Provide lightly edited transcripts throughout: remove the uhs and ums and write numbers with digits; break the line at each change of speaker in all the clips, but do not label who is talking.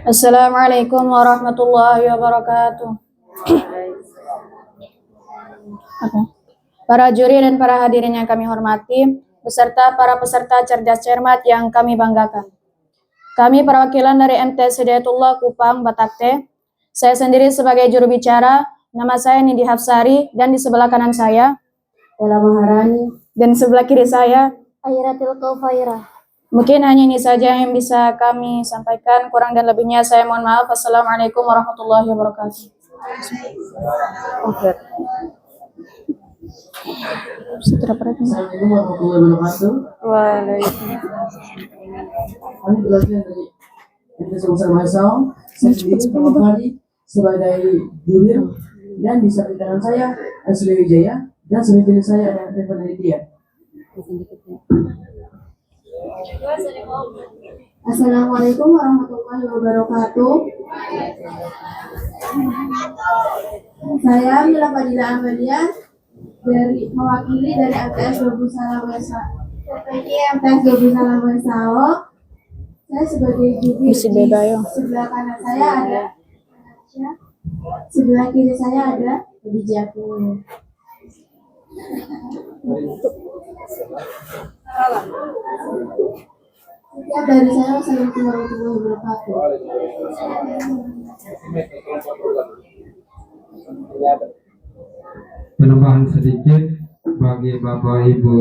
Assalamualaikum warahmatullahi wabarakatuh. Para juri dan para hadirin yang kami hormati, beserta para peserta cerdas cermat yang kami banggakan. Kami perwakilan dari MTS Hidayatullah Kupang, Batakte. Saya sendiri sebagai juru bicara, nama saya Nidi Hafsari, dan di sebelah kanan saya
Ella Maharani,
dan sebelah kiri saya
Airatil Kaufairah.
Mungkin hanya ini saja yang bisa kami sampaikan, kurang dan lebihnya saya mohon maaf. Assalamualaikum warahmatullahi wabarakatuh.
Assalamualaikum warahmatullahi wabarakatuh.
Waalaikumsalam.
Kami belajar dari MTS Besar Maisau. Saya sendiri pertama kali sebagai juri, dan di samping kanan saya Asli Wijaya, dan sebagai kiri saya ada Stefan Aditya.
Assalamualaikum warahmatullahi wabarakatuh. Saya Mila Fadila Amalia mewakili dari MTS Dobusalam Wesao. Saya sebagai juri. Sebelah kanan saya ada Natasha, sebelah kiri saya ada Wijaku. Ya, dari saya Assalamualaikum warahmatullahi wabarakatuh.
Penambahan sedikit bagi Bapak Ibu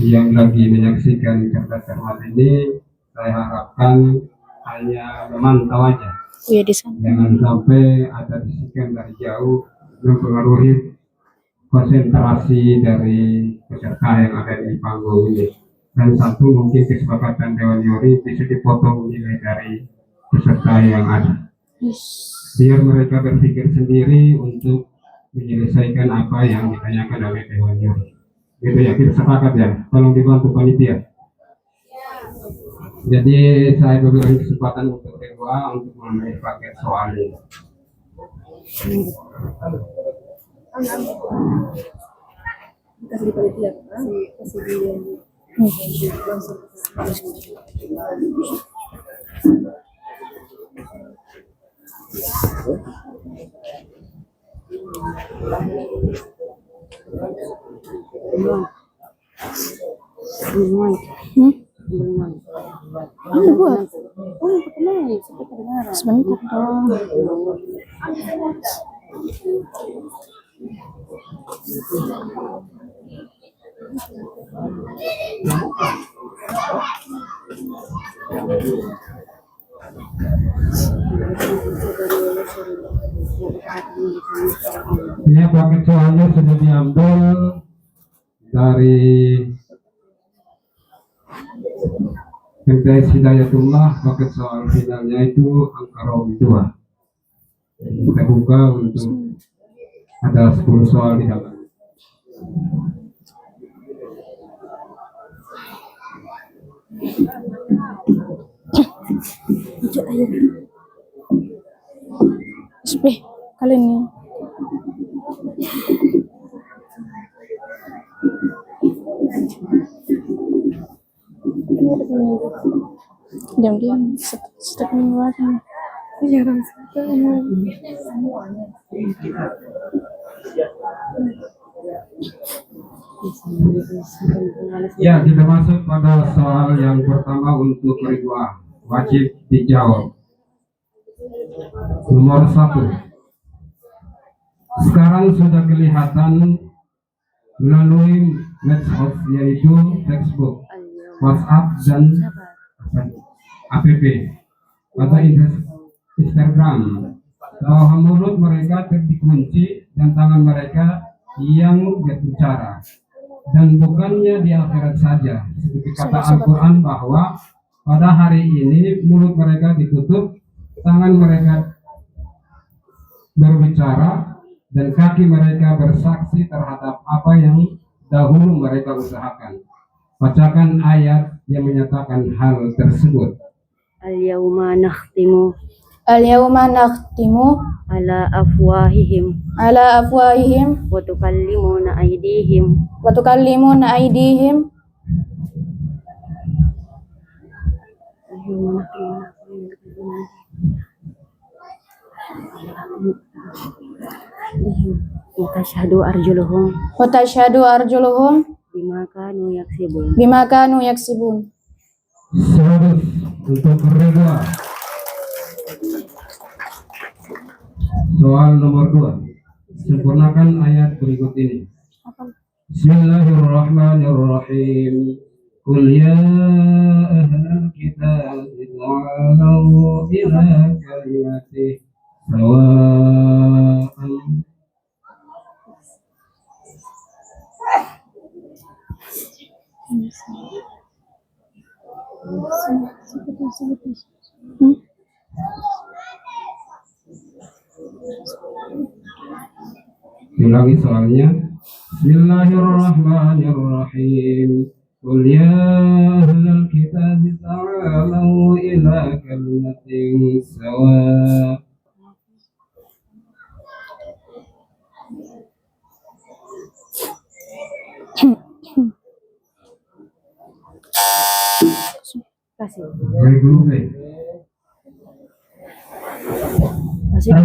yang lagi menyaksikan cerdas cermat ini, saya harapkan hanya memantau aja. Jangan sampai ada bisikan dari jauh mempengaruhi konsentrasi dari peserta yang ada di panggung ini. Dan satu, mungkin kesepakatan Dewan Juri bisa dipotong nilai dari peserta yang ada, biar mereka berpikir sendiri untuk menyelesaikan apa yang ditanyakan oleh Dewan Juri. Gitu ya, kita sepakat ya, tolong dibantu panitia. Jadi saya beri kesempatan untuk kedua untuk mengambil paket soal ini.
Kasih panitia, kasih dia.
Sebentar dong.
Ya, paket soalnya sudah diambil dari MTS Hidayatullah. Paket soal finalnya itu angka round 2. Kita buka untuk ada 10 soal di dalam.
Kali ini. Diam-diam, step mengeluarkan.
Ya, kita masuk pada soal yang pertama untuk Ridwan. Wajib dijawab. Nomor 1. Sekarang sudah kelihatan melalui medsos, yaitu Facebook, WhatsApp, dan app atau Instagram, bahwa mulut mereka terkunci dan tangan mereka yang berbicara. Dan bukannya di akhirat saja, seperti kata Al-Quran bahwa pada hari ini mulut mereka ditutup, tangan mereka berbicara, dan kaki mereka bersaksi terhadap apa yang dahulu mereka usahakan. Bacakan ayat yang menyatakan hal tersebut.
Al-yawma nakhtimu
Al-yawma nakhtimu
ala afwahihim
wa
wa tukallimuna aydihim al-yawma nakhtimu wa tashhadu arjuluhum
wa tashhadu arjuluhum
bima kanu yaksibun.
bima kanu yaksibun.
100 untuk Ridwan. Soal nomor 2. Sempurnakan ayat berikut ini. Bismillahirrahmanirrahim. Qul ya ahlal kitab ta'alu ila kalimati sawa'an. Ulangi soalnya. Bismillahirrahmanirrahim. Qul ya ahlal kitab ta'alu ila kalimatin sawa.
Kasih.
Dari guru B.
Kasih.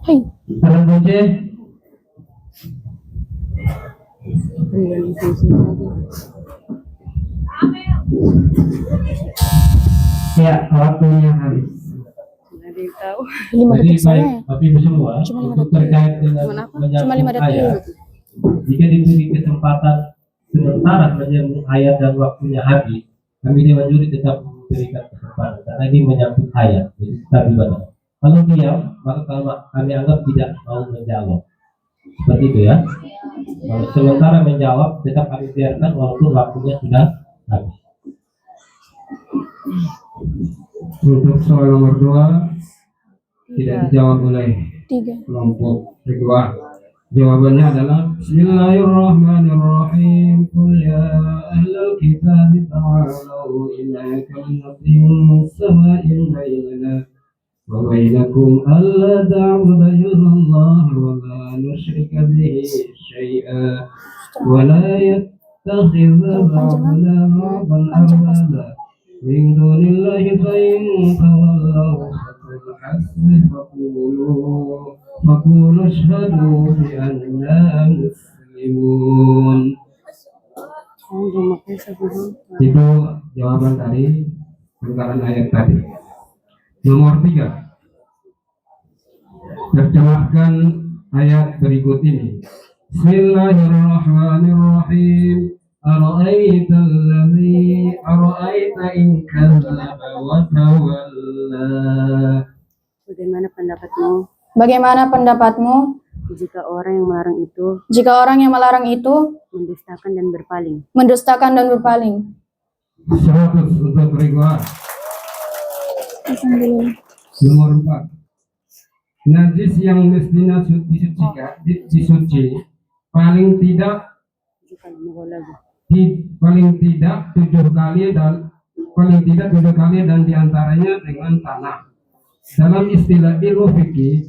Hai.
Salam Boce. Ya, waktunya habis.
Ada yang tahu.
5
Jadi
detik saya.
Bapak Ibu semua,
Cuma 5
untuk
detik.
terkait dengan
Cuma 5
menyambung
detik.
ayat, jika diberi kesempatan sementara menyambung ayat dan waktunya habis, kami Dewan Juri tetap memberikan kesempatan karena ini menyambut ayat, jadi tetap ibadah. Kalau diam, maka kami anggap tidak mau menjawab. Seperti itu ya. Kalau sementara menjawab, tetap kami biarkan walaupun waktunya sudah habis. Untuk soal nomor 2 tidak dijawab oleh
3.
kelompok kedua. Jawabannya adalah Bismillahirrahmanirrahim. Qul ya ahlal kitab ta'alu ila kalimatin sawa'in bainana wa bainakum alla ta'budu illallah wa la nusyrika bihi syai'a wa la yattakhidha ba'duna ba'dan arbaba min dunillahi fa in tawallaw faqul hasbi faqulu ashhadu bi anna muslimun. Itu jawaban dari bentaran ayat tadi. Nomor 3. Terjemahkan ayat berikut ini. Bismillahirrahmanirrahim. Ara'aita in kadzdzaba wa tawalla.
Bagaimana pendapatmu
Bagaimana pendapatmu
jika orang yang melarang itu
jika orang yang melarang itu
mendustakan dan berpaling?
mendustakan dan berpaling?
100 untuk Ridwan. Nomor 4. Najis yang mestinya disuci paling tidak paling tidak 7 kali dan diantaranya dengan tanah. Dalam istilah ilmu fikih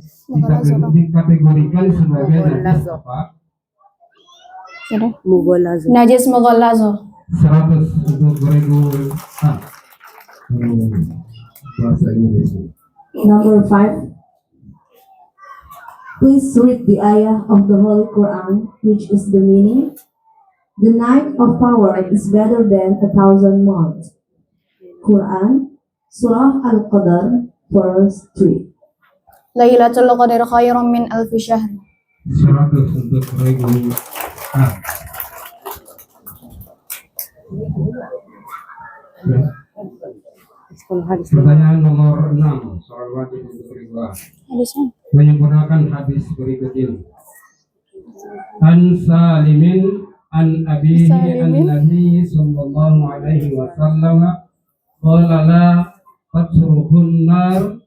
dikategorikan sebagai najis apa?
Mughallazo.
Najis mughallazo.
100 untuk Ridwan. Bahasa Inggris.
Number 5. Please read the ayah of the Holy Quran, which is the meaning. The night of power is better than 1,000 months. Quran, Surah Al-Qadr, verse 3.
Lailatul Qadar khairum min alfi syahr.
100 untuk Ridwan. Pertanyaan nomor 6, soal wajib untuk Ridwan.
Hadisnya.
Menyempurnakan hadis berikut ini. An Salimin an abihi an Nabi sallallahu alaihi wasallam qala la tasruhun nar.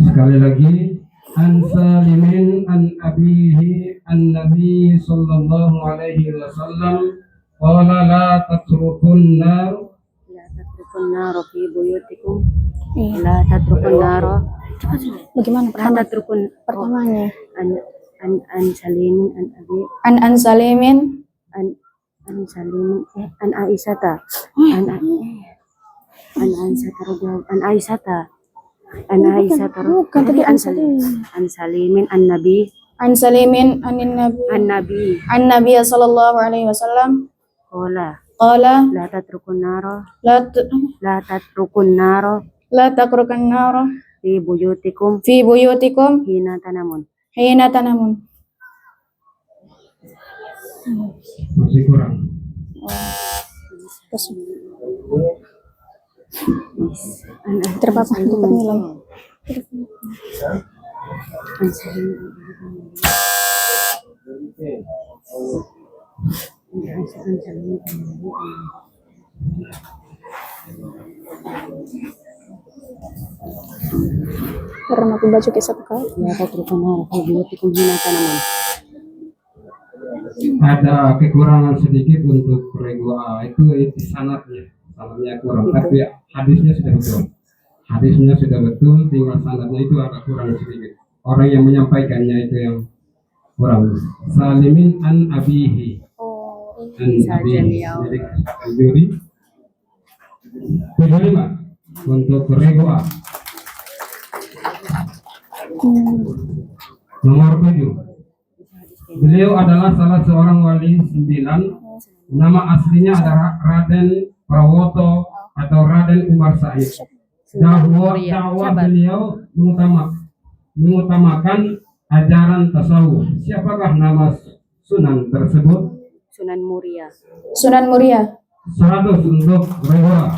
Sekali lagi, an Salimin an abihi an Nabi sallallahu alaihi wasallam qala la tasruhun nar.
La tatrukun naro fi buyutikum. La tatrukun naro
Bagaimana pertama?
Hadat rukun.
Pertamanya.
An salimin an abi
An Salimin
an salimin an Aisyata an Aisyata
bukan tadi An Salimin.
an salimin an nabi
An Salimin anin Nabi sallallahu alaihi wasallam
qala
qala
la tatrukun naro
la takrukan nara
fi buyutikum
fi buyutikum
hina tanamun.
hina tanamun.
Masih kurang.
Terpapar dapat nilai.
An salimin
Karena aku baca kisah kau.
la tatrukun naro fi buyutikum hina tanamun.
Ada kekurangan sedikit untuk regua itu sanadnya kurang, tapi hadisnya sudah betul. Hadisnya sudah betul, tinggal sanadnya itu agak kurang sedikit. Orang yang menyampaikannya itu yang kurang. Salimin an abihi. An abihi. Jadi juri. 75 untuk regua. Nomor 7. Beliau adalah salah seorang wali 9. Nama aslinya adalah Raden Prawoto atau Raden Umar Said. Dakwah beliau mengutamakan ajaran tasawuf. Siapakah nama sunan tersebut?
Sunan Muria.
Sunan Muria.
100 untuk Gregora.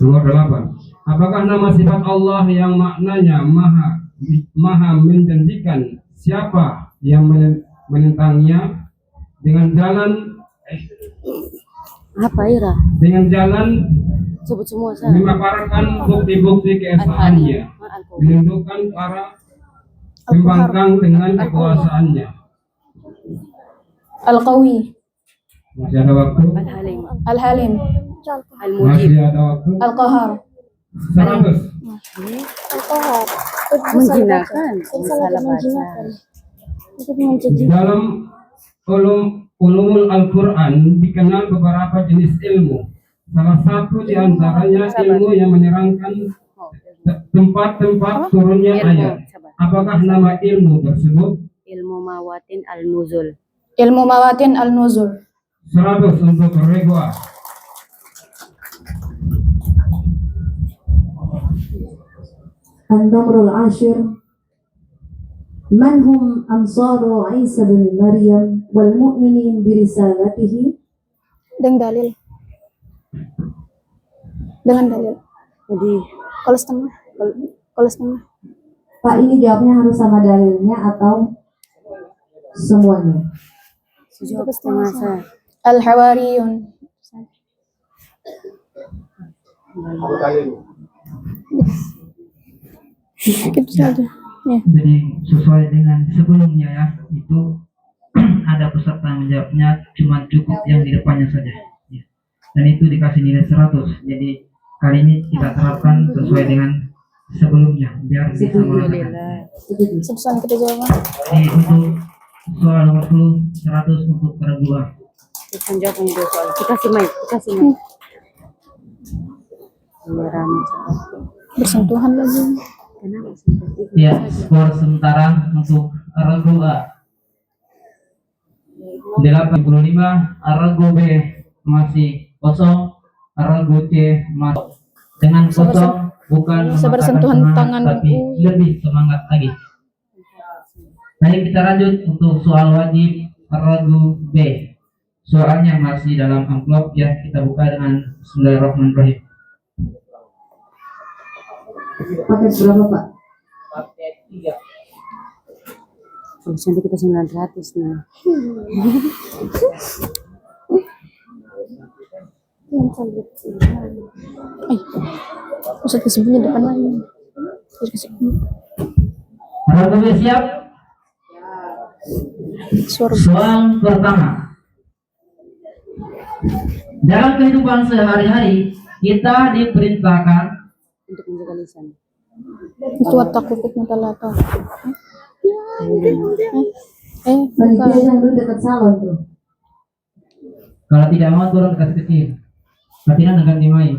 Nomor 8. Apakah nama sifat Allah yang maknanya maha menjanjikan? Siapa yang menentangnya? Dengan jalan
Apa Ira?
dengan jalan
Sebut semua saya.
memaparkan bukti-bukti keesaannya, menundukkan para pembangkang dengan kekuasaannya.
Al-Qawi.
Masih ada waktu?
Al-Halim.
Al-Halim.
Al-Mujib.
Masih ada waktu?
Al-Qahar.
100.
Al-Qahar.
Menjinakkan. Salah baca.
Dalam ulumul Al-Quran dikenal beberapa jenis ilmu. Salah satu di antaranya ilmu yang menerangkan tempat-tempat turunnya ayat. Apakah nama ilmu tersebut?
Ilmu mawatin al-nuzul.
Ilmu mawatin al-nuzul.
100 untuk Regua.
النمر العاشر من هم أنصار عيسى بن مريم والمؤمنين برسالته
Dengan dalil. Dengan dalil.
Jadi
Kalau setengah. Kalau setengah.
Pak, ini jawabnya harus sama dalilnya atau semuanya?
jawab setengah saya.
Al-Hawariyun. Gitu saja. Ya.
Jadi sesuai dengan sebelumnya ya, itu ada peserta yang menjawabnya cuma cukup yang di depannya saja ya. Dan itu dikasih nilai 100. Jadi kali ini kita terapkan sesuai dengan sebelumnya biar bisa melakukan.
Sebesar kita jawab.
Jadi untuk soal nomor 10 100 untuk kedua.
Kita jawab yang dua soal. Kita simak. Rame.
Bersentuhan lagi.
Kenapa sih?
Ya, skor sementara untuk Arago A 85, Arago B masih kosong, Arago C masih dengan kosong, bukan
Bisa bersentuhan
mematahkan
tangan.
semangat, tapi lebih semangat lagi. Baik, kita lanjut untuk soal wajib Arago B. Soalnya masih dalam amplop ya, kita buka dengan Bismillahirrahmanirrahim.
Paket berapa, Pak?
Kalau nanti kita 900 nih.
Ustaz kesimpulannya depan lagi.
Arago B siap?
Suara
Soal pertama. Dalam kehidupan sehari-hari, kita diperintahkan
untuk menjaga lisan.
Itu takut talata.
Panitia yang dulu dekat salon tuh.
kalau tidak mau turun ke kecil. Latihan akan dimai.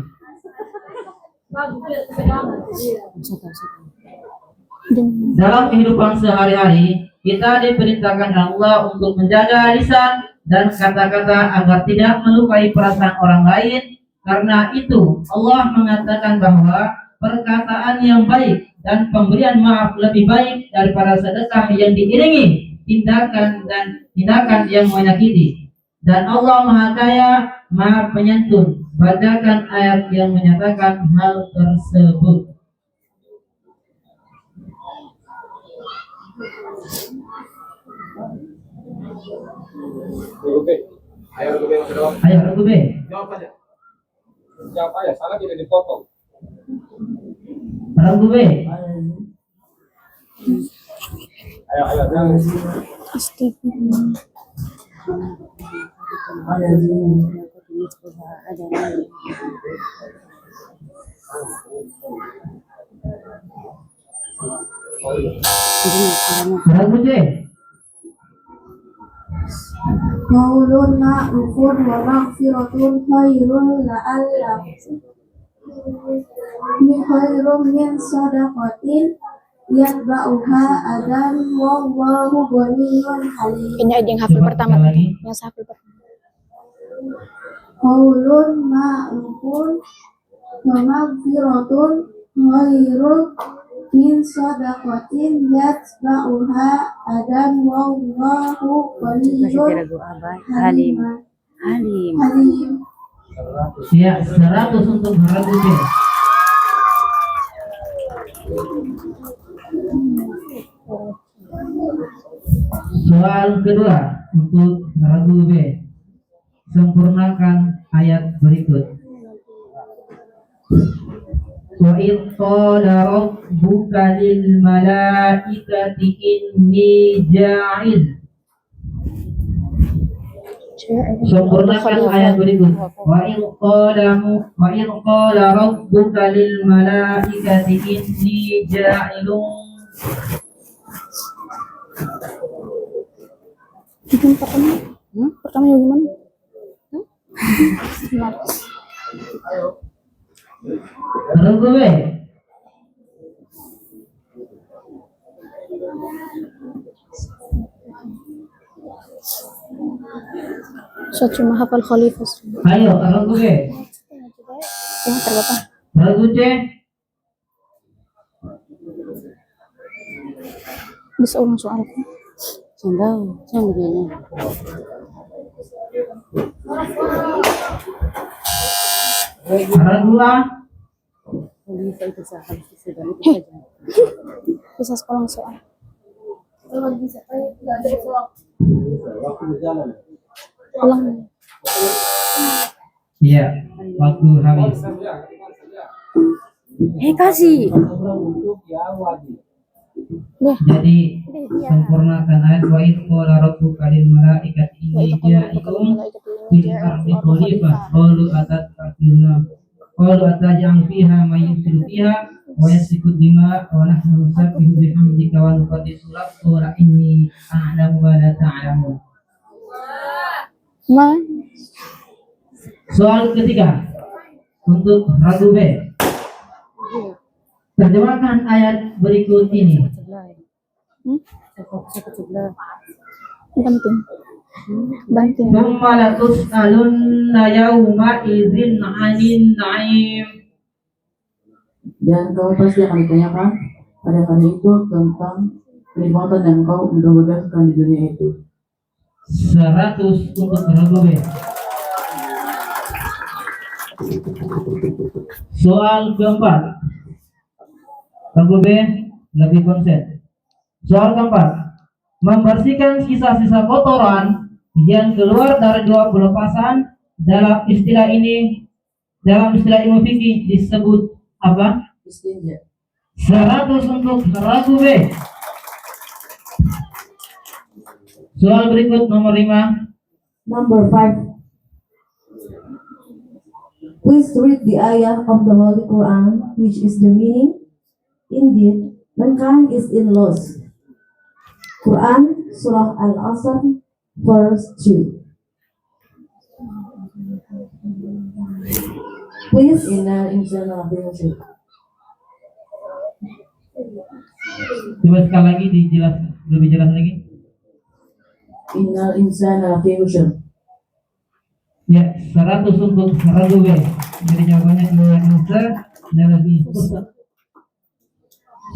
Dalam kehidupan sehari-hari, kita diperintahkan Allah untuk menjaga lisan dan kata-kata agar tidak melukai perasaan orang lain. Karena itu, Allah mengatakan bahwa perkataan yang baik dan pemberian maaf lebih baik daripada sedekah yang diiringi tindakan yang menyakiti. Dan Allah Maha Kaya, Maha Penyantun. Bacakan ayat yang menyatakan hal tersebut. Ayo Regu B.
Jawab aja. Jawab aja, salah tidak dipotong.
Regu B.
Ayo, jangan.
Regu C.
Qaulun ma'rufun wa maghfiratun khairun la'allakum khairun min sadaqatin yatba'uha adan wallahu ghaniyyun halim.
Ini ada yang hafal pertama tadi. Yang saya hafal pertama.
Qaulun ma'rufun wa maghfiratun khairun min sadaqatin yatba'uha adan wallahu
Masih
ghaniyyun
ragu abah. Halim. Halim.
halim.
Ya, 100 untuk Regu B. Soal kedua untuk Regu B. Sempurnakan ayat berikut. Wa idh qala rabbuka lil malaikati inni ja'il. Sempurnakan ayat berikut. Wa idh qala rabbuka lil malaikati inni ja'ilun.
Yang pertama. Pertama yang gimana?
Regu B.
Saya cuma hafal khalifah.
Ayo, Regu B.
Yang terberapa?
Regu C.
Bisa ulang soalku.
Saya tahu. Saya begini.
Regu A.
Bisa itu saya harus sudah itu saja.
Bisa sekolah soal.
Waktu berjalan.
Ulang.
Iya, waktu habis.
Kasih.
Untuk yang wajib.
Jadi sempurnakan ayat wa idh qala rabbuka lil malaikati inni ja'ilun fil ardi khalifah qalu ataj'al fiha may yufsidu fiha wa yasfiku dima wa nahnu nusabbihu bihamdika wa nuqaddisu lak qala inni a'lamu wa la ta'lamun. Soal ketiga untuk Regu B. Terjemahkan ayat berikut ini.
Banting. Banting.
Tsumma latus'alunna yawma idzin 'anil na'im.
Dan kau pasti akan ditanyakan pada hari itu tentang kenikmatan yang kau mudah-mudahkan di dunia itu.
100 untuk Regu B. Soal keempat. Regu B lebih konsen. Soal keempat. Membersihkan sisa-sisa kotoran yang keluar dari dua pelepasan dalam istilah ilmu fikih disebut apa?
Istinja.
100 untuk Regu B. Soal berikut nomor 5.
Number 5. Please read the ayah of the Holy Quran, which is the meaning. Indeed, mankind is in loss. Quran, Surah Al-Asr, verse 2. Please,
Innal insana lafi khusr.
Coba sekali lagi dijelas lebih jelas lagi.
Innal insana lafi khusr.
Ya, 100 untuk ragu B. Jadi jawabannya Inna Insa dan lebih.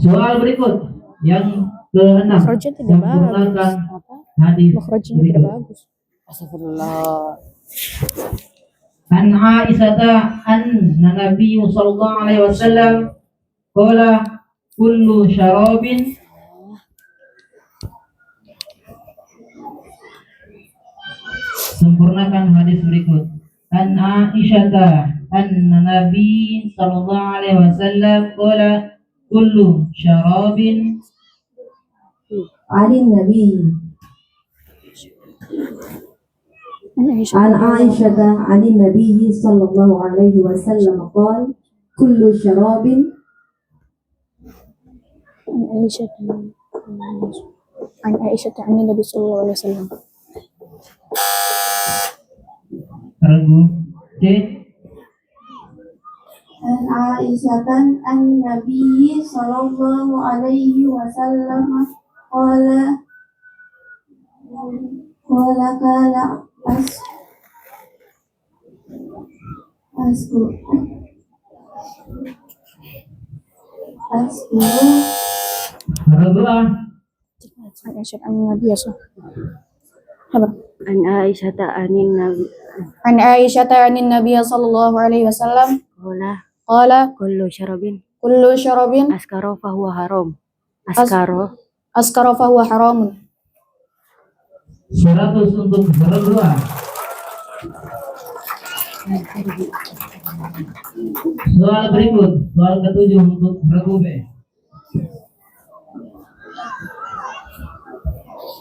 Soal berikut yang ke-6.
Makhrajnya tidak
Sempurnakan
bagus.
hadis
Makhrajnya tidak
berikut.
bagus. Astagfirullah.
An Aisyah anna Nabi sallallahu alaihi wasallam qala kullu syarabin sempurnakan hadis berikut. An Aisyah anna Nabi sallallahu alaihi wasallam qala kullu syarabin
Ali Nabi. عن عائشة عن النبي صلى الله عليه وسلم قال كل شراب
عن عائشة عن النبي صلى الله عليه وسلم.
ragu C.
عن عائشة عن النبي صلى الله عليه وسلم قال قال
Ragu A.
عن عائشة عن النبي صلى
An Aisyah anin Nabi
عن عائشة عن النبي صلى الله عليه وسلم
qala
قال
kullu syarabin
كل شراب
askara fahuwa haram. Askara
أسكر فهو حرام.
100 untuk ragu A. Soal berikut, soal ke-7 untuk ragu B.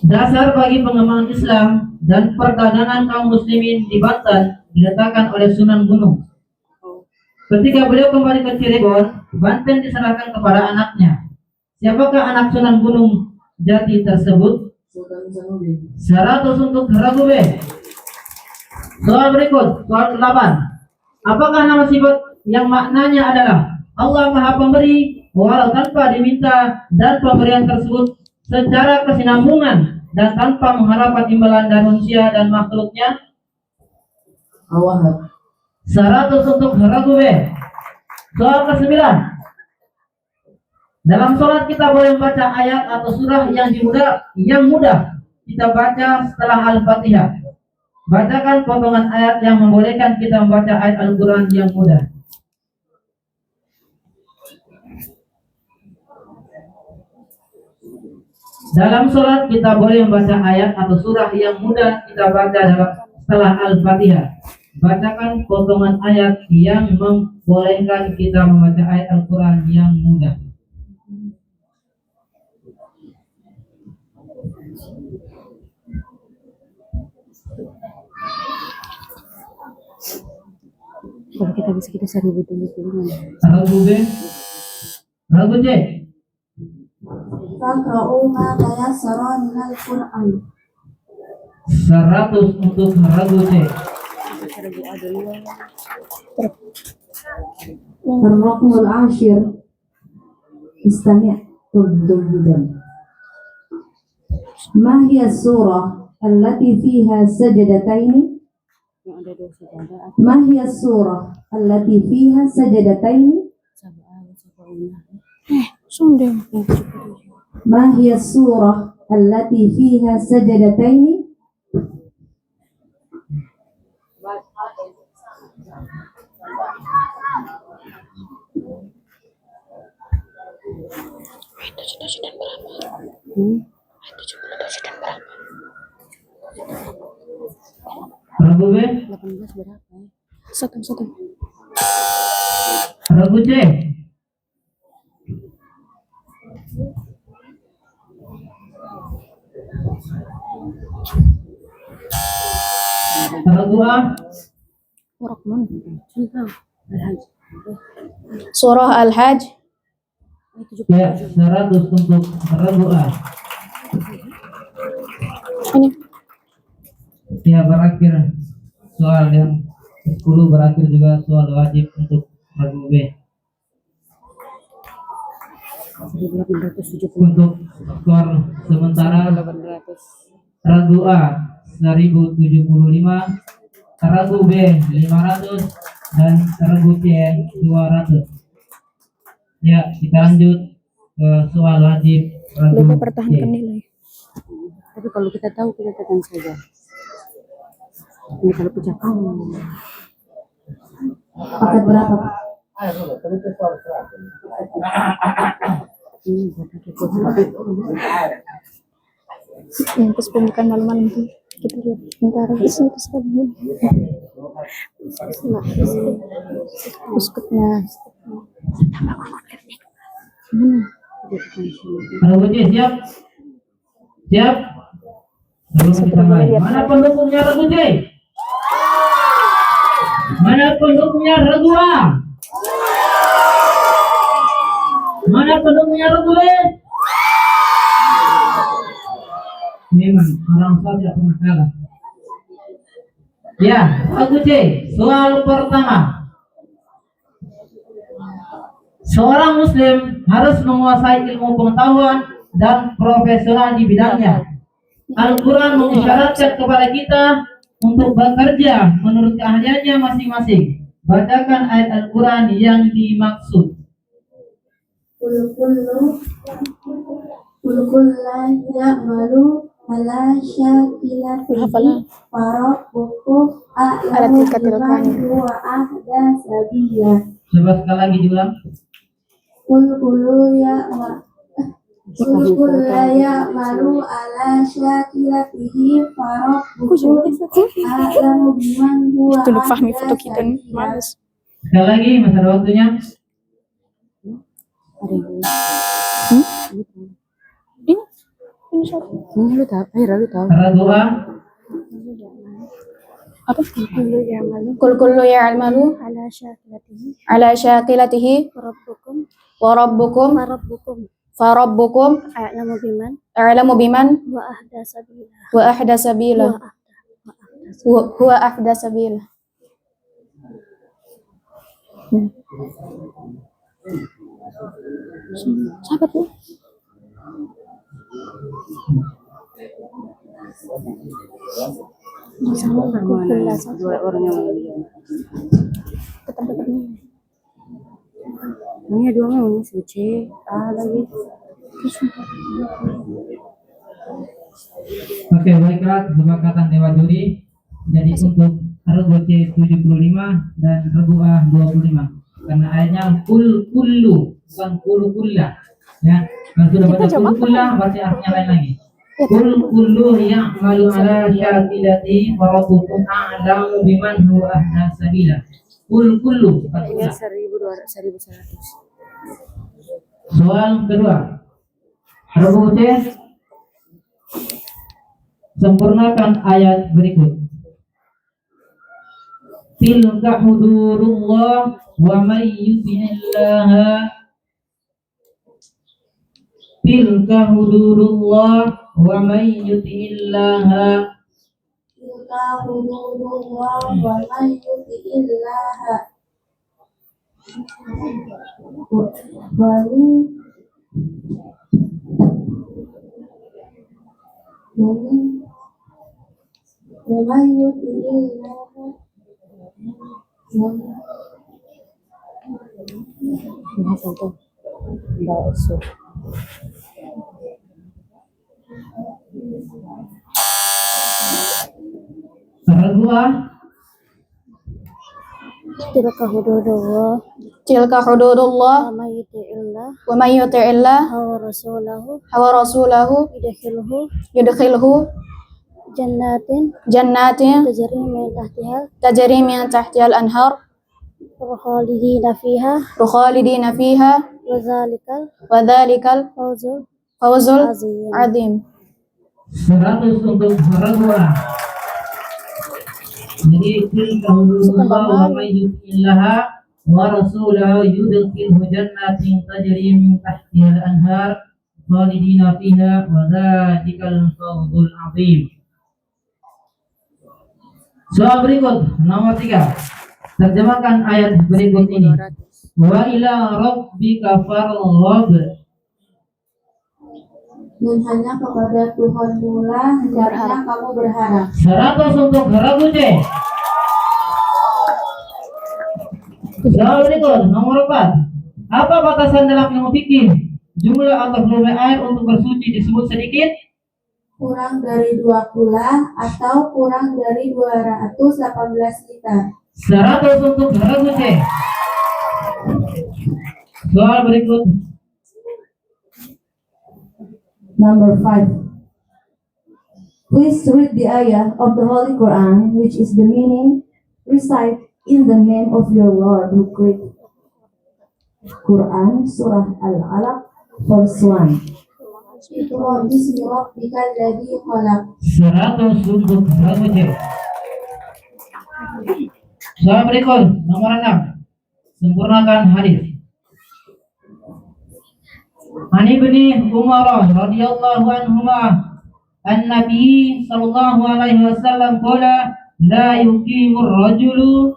Dasar bagi pengembangan Islam dan perdagangan kaum muslimin di Banten diletakkan oleh Sunan Gunung. Ketika beliau kembali ke Cirebon, Banten diserahkan kepada anaknya. Siapakah anak Sunan Gunung Jati tersebut?
Sultan Sanusi.
100 untuk ragu B. Soal berikut, soal ke-8. Apakah nama sifat yang maknanya adalah Allah Maha Pemberi walau tanpa diminta dan pemberian tersebut secara kesinambungan dan tanpa mengharapkan imbalan dari manusia dan makhluknya?
Awahab.
100 untuk ragu B. Soal ke-9. Dalam sholat kita boleh membaca ayat atau surah yang mudah kita baca setelah Al-Fatihah. Bacakan potongan ayat yang membolehkan kita membaca ayat Al-Quran yang mudah. Dalam sholat kita boleh membaca ayat atau surah yang mudah kita baca setelah Al-Fatihah. Bacakan potongan ayat yang membolehkan kita membaca ayat Al-Quran yang mudah.
kalau kita bisa kita cari betul-betul.
Ragu B. Ragu C.
فاقرؤوا ما تيسر من القرآن.
100 untuk ragu C.
الرقم العاشر استمع جيدا. ما هي السورة التي فيها سجدتين؟
Yang ada 2 sajadah
ما هي السورة التي فيها سجدتين؟ ما هي السورة التي فيها سجدتين؟
Ragu B.
18 berapa ya?
Satu.
Ragu C. Ragu A.
Surah Al-Hajj.
Ya, 100 untuk Radu'ah.
Ini.
Ya, berakhir soal yang 10, berakhir juga soal wajib untuk Ragu B.
1870.
Untuk skor sementara Ragu A 1075, Ragu B 500, dan Ragu C 200. Ya, kita lanjut ke soal wajib Ragu
Lupa pertahankan
C.
nilai.
Tapi kalau kita tahu kita tekan saja. Ini kalau pecah
Paket berapa, Pak?
Terus pembukaan malam-malam tuh kita lihat sebentar itu sekali. Uskutnya.
Ragu C siap? Siap? Sebelum kita mulai, mana pendukungnya Ragu C? Mana pendukungnya Ragu A? Mana pendukungnya Ragu B? Memang orang tua tidak pernah kalah. Ya, Ragu C. Soal pertama. Seorang muslim harus menguasai ilmu pengetahuan dan profesional di bidangnya. Al-Quran mengisyaratkan kepada kita untuk bekerja menurut keahliannya masing-masing. Bacakan ayat Al-Quran yang dimaksud.
Kullu ya'malu ala syakilatihi farabbukum a'lamu biman huwa ahda sabila.
Coba sekali lagi diulang.
Kullu ya'malu ala syakilatihi farabbukum a'lamu biman huwa
Itu udah Fahmi
ahda
foto kita nih,
sabila.
males.
Sekali lagi, masih ada waktunya.
Ini satu.
Ini lu tahu, lu tahu.
Ragu A.
Apa? Kullu ya'malu ala syakilatihi wa rabbukum a'lamu biman wa ahda sabila. Huwa ahda sabila. Sahabat lu.
Dua orang yang mulia. Ini dua orang suci. Lagi.
Oke, baiklah, kesepakatan Dewan Juri. Jadi untuk Ragu C 75 dan Ragu A 25. Karena ayatnya kullu, bukan kullah. Ya, kalau sudah baca kullah berarti artinya lain lagi. Kullu ya'malu ala syakilati wa rabbukum a'lamu biman huwa ahda sabila. Kullu.
Ini 1.100.
Soal kedua. Ragu C, sempurnakan ayat berikut. Tilka hududullah wa may yuti'illaha. Tilka hududullah wa may yuti'illaha.
Tilka hududullah wa man yuti'illaha wa man yuti'illaha
Bahasa tuh. Bakso.
Ragu A.
Tilka hududullah
Tilka hududullah
wa man yuti'illah
wa may yuti'illah
wa rasulahu
wa rasulahu yudkhilhu
jannatin
jannatin
tajri min tahtiha
tajri min tahtihal anhar
khalidina
fiha
wa
wa dhalikal fawzul
azim.
azim.
100 untuk Ragu A. Jadi tilka hududullah wa may yuti'illaha wa rasulahu yudkhilhu jannatin tajri min tahtiha al-anhar khalidina fiha wa dzalikal fawzul 'adzim. Soal berikut nomor 3. Terjemahkan ayat berikut ini. Wa ila rabbika farghab.
Dan hanya kepada Tuhanmu lah hendaknya kamu berharap.
100 untuk Haraguce. Soal berikut nomor 4. Apa batasan dalam ilmu fikih? Jumlah atau volume air untuk bersuci disebut sedikit?
Kurang dari 2 kula atau kurang dari 218 liter.
100 untuk Haraguce. Soal berikut.
Number 5. Please read the ayah of the Holy Quran, which is the meaning, recite in the name of your Lord who created. Quran Surah Al-Alaq verse 1. Bismi rabbikal ladzi khalaq.
100 untuk Haraguce. Soal berikut nomor 6. Sempurnakan hadis. Ani bin Umar radhiyallahu anhuma an-nabi sallallahu alaihi wasallam qala la yuqimu ar-rajulu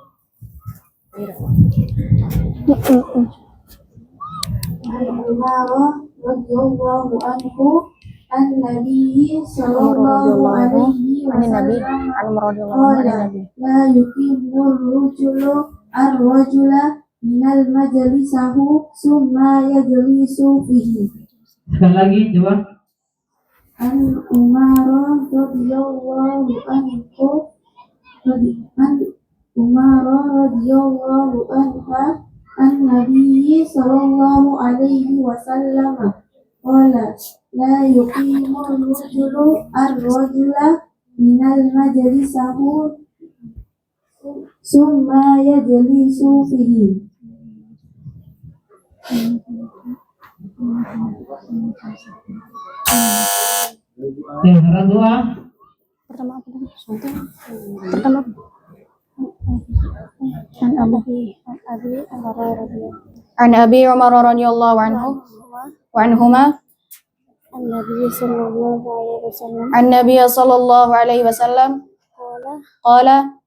Umar radhiyallahu anhu an-nabi sallallahu alaihi wasallam qala la yuqimu ar-rajula minal majlisahu summa yajlisu fihi.
Sekali lagi coba.
An Umar radhiyallahu anhu an Umar radhiyallahu anha an Nabi sallallahu alaihi wasallam qala la yuqimu ar-rajula minal majlisahu summa yajlisu fihi.
Yang kedua.
Pertama
An Abi Umar radhiyallahu anhu wa anhuma
An-Nabi sallallahu alaihi wasallam
an Nabi sallallahu alaihi wasallam qala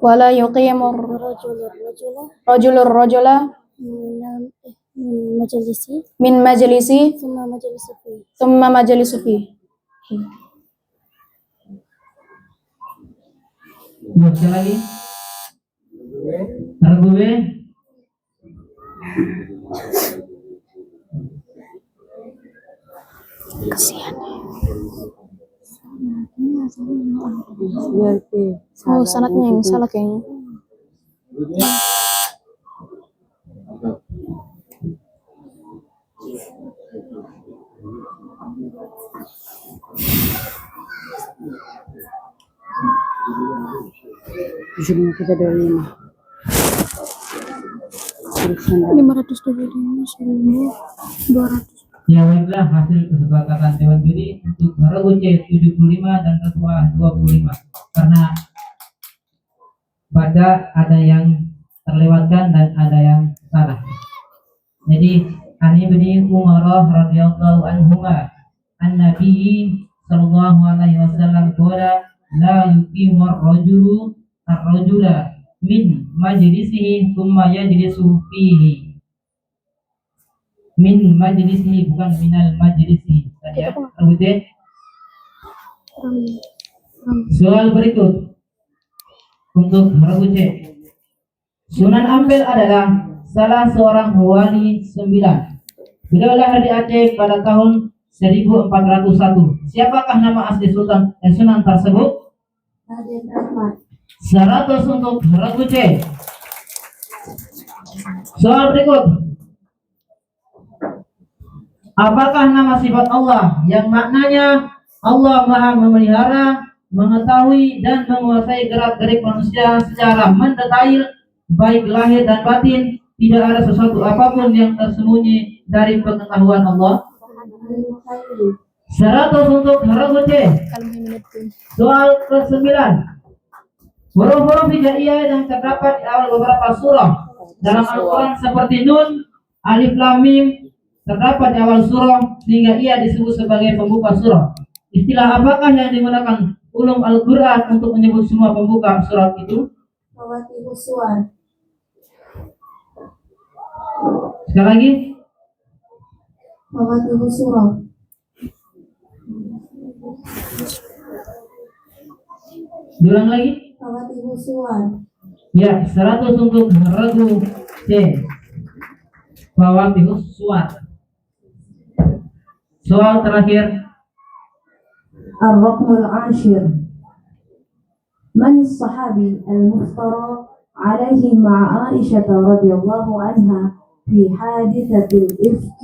wa la yuqimu rajulur rajula min majlisi thumma majlisu fi.
Sekali lagi. Gue.
Oh, sanadnya yang salah kayaknya.
Kita dari
525.200.
Ya baiklah, hasil kesepakatan Dewan Juri untuk Haraguce 75 dan Ketua 25. Karena pada ada yang terlewatkan dan ada yang salah. Jadi Ani bin Umar radhiyallahu anhuma an-Nabi sallallahu alaihi wasallam qala la yuqimu ar-rajula min majlisihi thumma yajlisu fihi. Min majlisihi bukan minal majlisihi. Tadi ya, Haraguce. Soal berikut untuk Haraguce. Sunan Ampel adalah salah seorang wali 9. Beliau lahir di Aceh pada tahun 1401. Siapakah nama asli Sunan tersebut?
Raden Rahmat.
100 untuk Haraguce. Soal berikut. Apakah nama sifat Allah yang maknanya Allah Maha memelihara, mengetahui dan menguasai gerak-gerik manusia secara mendetail, baik lahir dan batin, tidak ada sesuatu apapun yang tersembunyi dari pengetahuan Allah? 100 untuk regu C. Soal ke-9. Huruf-huruf hijaiyah yang terdapat di awal beberapa surah dalam Al-Quran seperti Nun, Alif Lam Mim terdapat di awal surah sehingga ia disebut sebagai pembuka surah. Istilah apakah yang digunakan ulum Al-Quran untuk menyebut semua pembuka surat itu?
Fawatihus suwar.
Sekali lagi.
Fawatihus surah.
Diulang lagi.
Fawatihus suwar.
Ya, 100 untuk regu C. Fawatihus suwar. Soal terakhir.
الرقم العاشر من الصحابي المفترى عليه مع عائشة رضي الله عنها في حادثة الإفك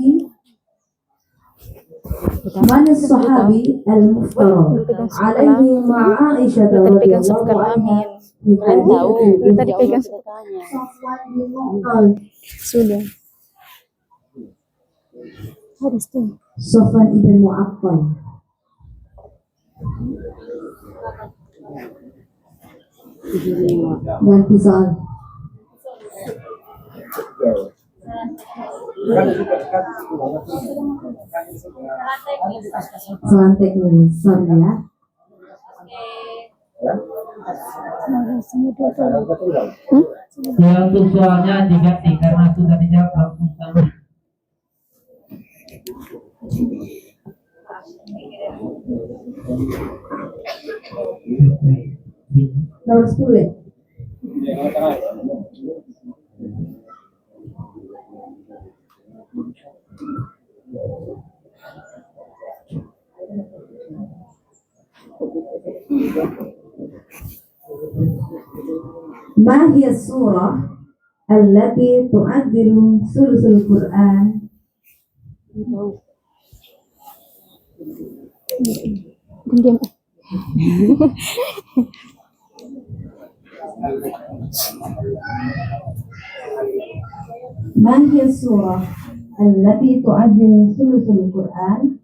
من الصحابي المفترى عليه مع عائشة رضي الله عنها في حادثة الإفك صفوان بن معطل
Sudah. Harus tuh.
صفوان بن معطل ganti soal. Soal teknis, sorry ya.
Ya, untuk soalnya diganti karena sudah dijawab langsung sama.
Nomor 10 ya? ما هي السورة التي تعدل ثلث القرآن؟
Diam.
ما هي السورة التي تعدل ثلث القرآن؟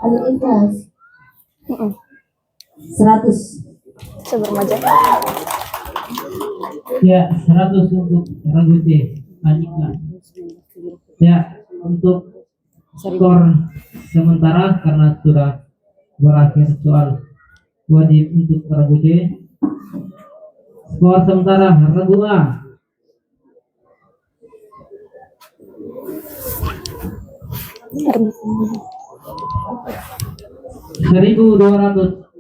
Al-Ikhlas. 100.
Sebermaja.
Ya, 100 untuk regu C. Al-Ikhlas. Ya, untuk skor sementara karena sudah berakhir soal wajib untuk regu C. Skor sementara regu A 1.205.